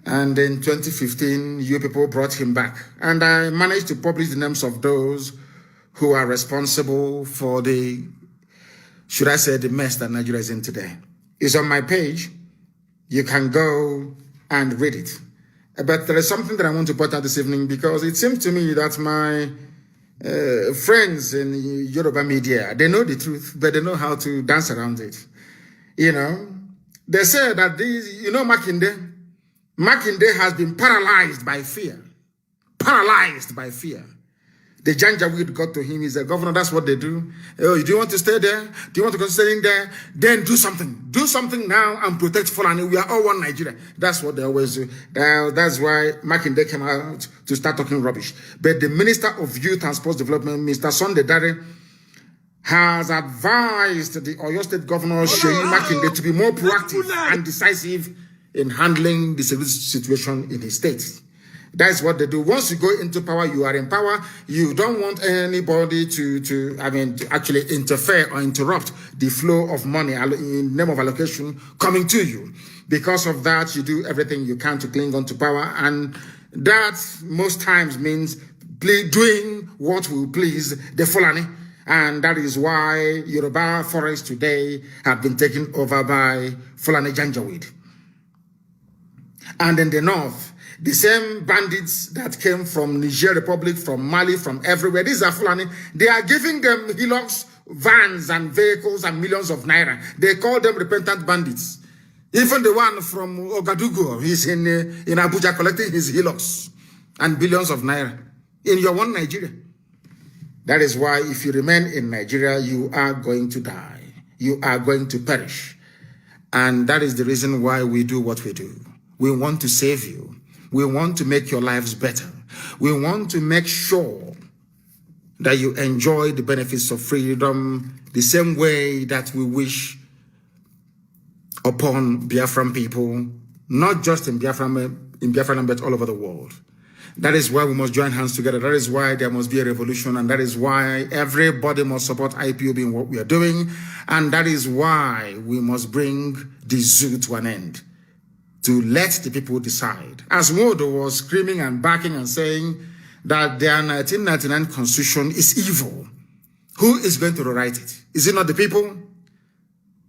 And in 2015, you people brought him back. And I managed to publish the names of those who are responsible for the, should I say, the mess that Nigeria is in today. It's on my page. You can go and read it. But there is something that I want to point out this evening, because it seems to me that my friends in Yoruba media, they know the truth, but they know how to dance around it. You know, they say that these, you know, Makinde, Makinde has been paralyzed by fear. Paralyzed by fear. The Janjaweed got to him. He's a governor. That's what they do. Oh, do you want to stay there? Do you want to consider in there? Then do something. Do something now and protect Fulani. We are all one Nigeria. That's what they always do. That's why Makinde came out to start talking rubbish. But the Minister of Youth and Sports Development, Mr. Sunday Dare, has advised the Oyo State Governor, Sheyi Makinde, to be more proactive and decisive in handling the situation in his state. That's what they do. Once you go into power, you are in power. You don't want anybody to actually interfere or interrupt the flow of money in name of allocation coming to you. Because of that, you do everything you can to cling on to power. And that most times means doing what will please the Fulani. And that is why Yoruba forests today have been taken over by Fulani Janjaweed. And in the north, the same bandits that came from Niger Republic, from Mali, from everywhere, these are Fulani. They are giving them hillocks, vans and vehicles and millions of naira. They call them repentant bandits. Even the one from Ouagadougou, he's in Abuja collecting his hillocks and billions of naira in your one Nigeria. That is why if you remain in Nigeria, you are going to die. You are going to perish. And that is the reason why we do what we do. We want to save you. We want to make your lives better. We want to make sure that you enjoy the benefits of freedom the same way that we wish upon Biafran people, not just in Biafran, but all over the world. That is why we must join hands together. That is why there must be a revolution. And that is why everybody must support IPOB in what we are doing. And that is why we must bring the zoo to an end, to let the people decide. As Modo was screaming and barking and saying that their 1999 constitution is evil, who is going to rewrite it? Is it not the people?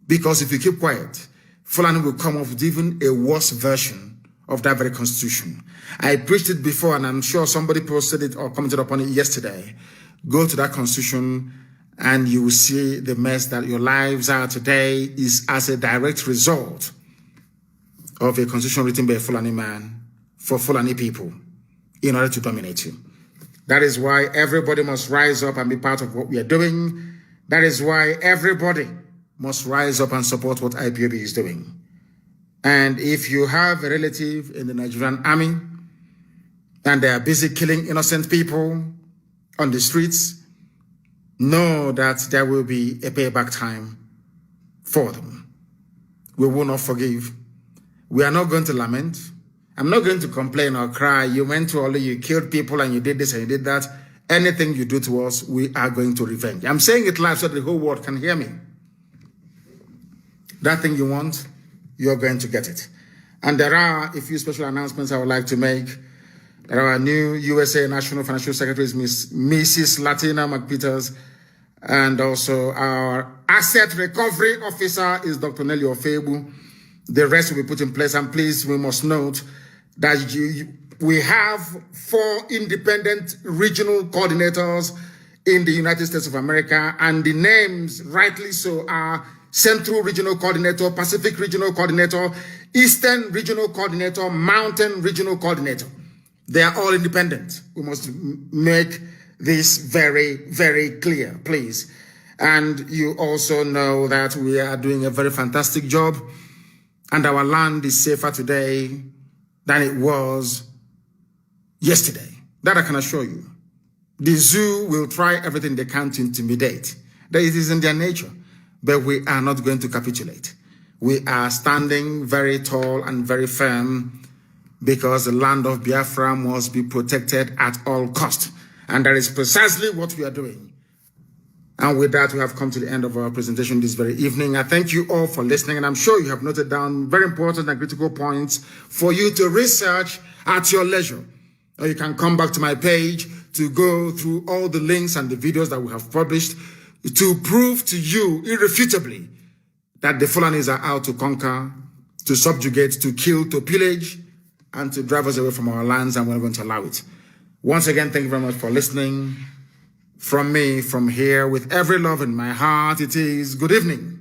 Because if you keep quiet, Fulani will come up with even a worse version of that very constitution. I preached it before, and I'm sure somebody posted it or commented upon it yesterday. Go to that constitution and you will see the mess that your lives are today is as a direct result of a constitution written by a Fulani man for Fulani people in order to dominate you. That is why everybody must rise up and be part of what we are doing. That is why everybody must rise up and support what IPOB is doing. And if you have a relative in the Nigerian army and they are busy killing innocent people on the streets, know that there will be a payback time for them. We will not forgive. We are not going to lament. I'm not going to complain or cry. You went to all, you killed people and you did this and you did that. Anything you do to us, we are going to revenge. I'm saying it live so that the whole world can hear me. That thing you want, you're going to get it. And there are a few special announcements I would like to make. There are new USA National Financial Secretary, Mrs. Latina McPeters, and also our Asset Recovery Officer is Dr. Nelly Ofebu. The rest will be put in place. And please, we must note that we have 4 independent regional coordinators in the United States of America, and the names, rightly so, are Central Regional Coordinator, Pacific Regional Coordinator, Eastern Regional Coordinator, Mountain Regional Coordinator. They are all independent. We must make this very, very clear, please. And you also know that we are doing a very fantastic job, and our land is safer today than it was yesterday. That I can assure you. The zoo will try everything they can to intimidate. That it is in their nature. But we are not going to capitulate. We are standing very tall and very firm because the land of Biafra must be protected at all costs. And that is precisely what we are doing. And with that, we have come to the end of our presentation this very evening. I thank you all for listening, and I'm sure you have noted down very important and critical points for you to research at your leisure. Or you can come back to my page to go through all the links and the videos that we have published to prove to you irrefutably that the Fulanis are out to conquer, to subjugate, to kill, to pillage, and to drive us away from our lands, and we're not going to allow it. Once again, thank you very much for listening. From me, from here, with every love in my heart, it is good evening.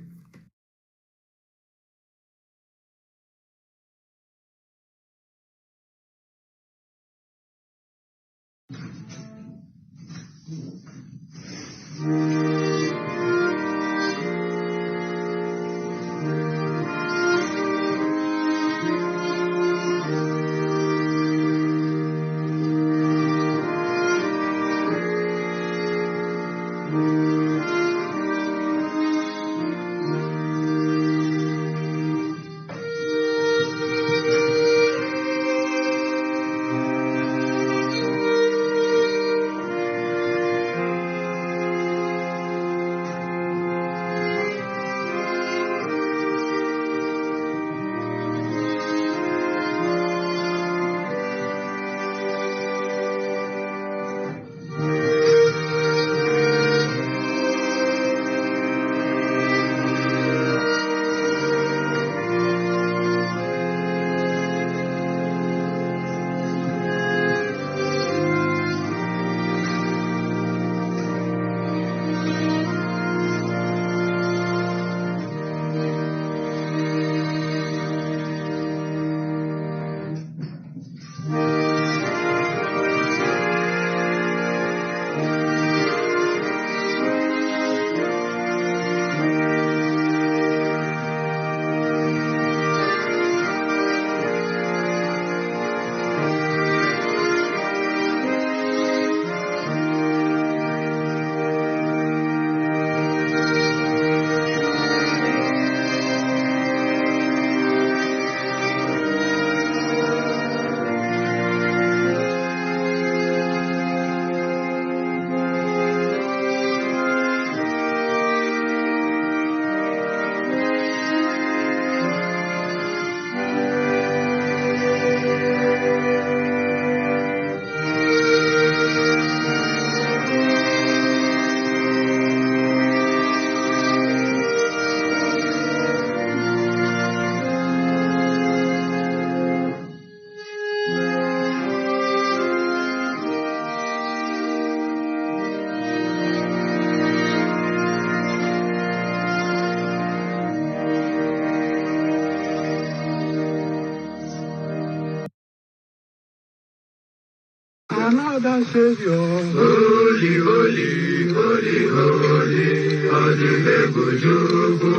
Another Savior. Holy, holy, holy, holy. Adimebujuku.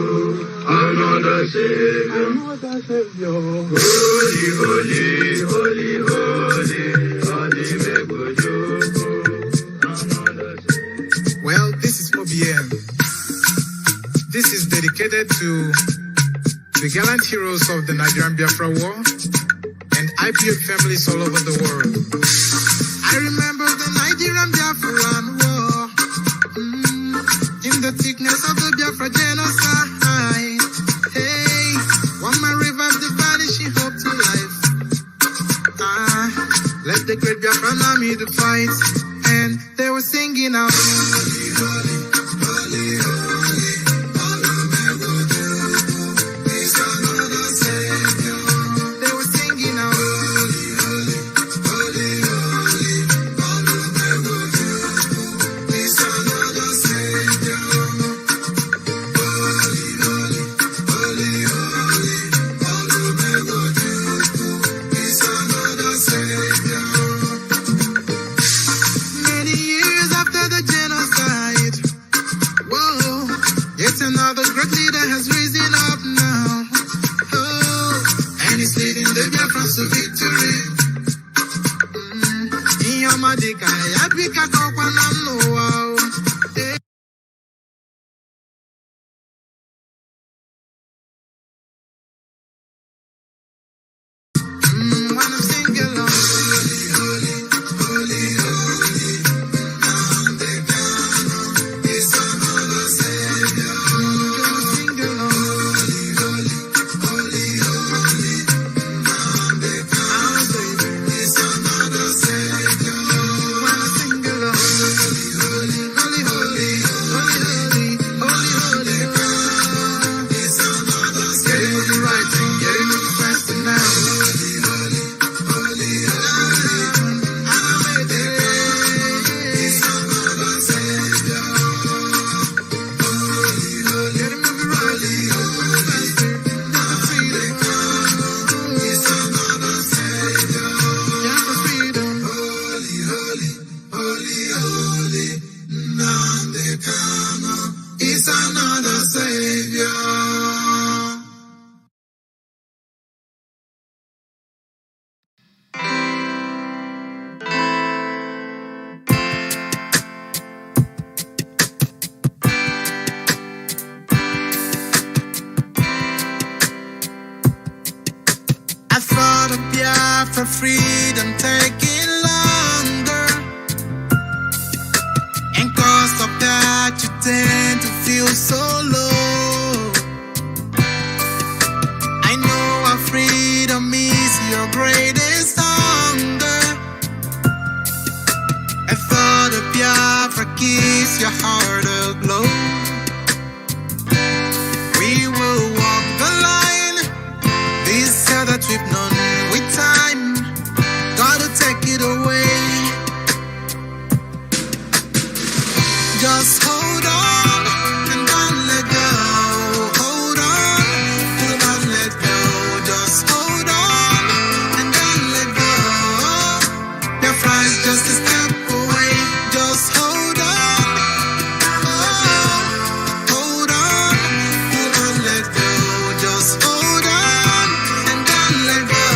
Another Savior. Another Savior. Holy, holy, holy, holy. Adimebujuku. Another Savior. Well, this is MAOBI N. This is dedicated to the gallant heroes of the Nigerian Biafra War and IPO families all over the world. I remember the Nigerian Biafran War, in the thickness of the Biafra genocide. Hey, one man revived the vanishing hope to life. Let the great Biafran army to fight, and they were singing out. Holy, holy, holy, holy. Another great leader has risen up now. Oh, and he's leading the Biafrans to victory. Inyamadika, Yabika Kokwanam when I'm singing along. Holy, holy, holy, holy. Nnamdi Kanu is another Savior. Is another Savior. I thought of Biafra freedom taking longer, and cause of that you tend to feel so low. I know our freedom is your greatest hunger. I thought of Biafra keeps your heart aglow. We will walk the line, this hell that we've known with time. Gotta take it away. Just hold on and don't let go. Hold on, do not let go. Just hold on and don't let go. Biafra is just a step away. Just hold on. Hold on, do not let go. Just hold on and don't let go.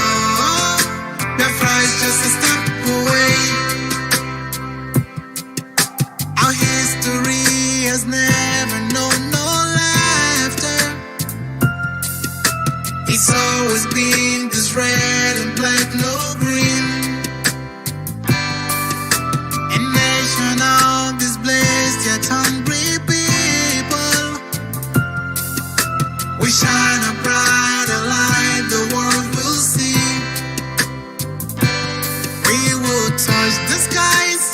Biafra is just a step away. Our history has never known no laughter. It's always been this red and black, no green. A nation of these blessed yet hungry people. We shine a brighter light the world will see. We will touch the skies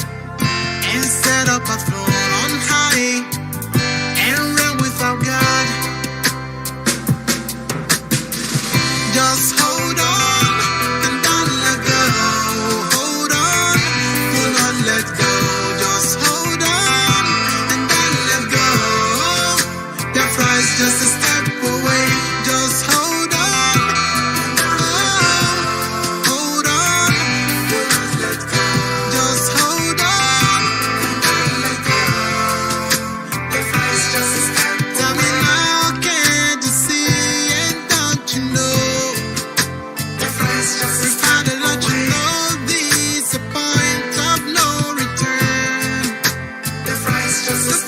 and set up a throne on high and reign with our God. Just hold on and don't let just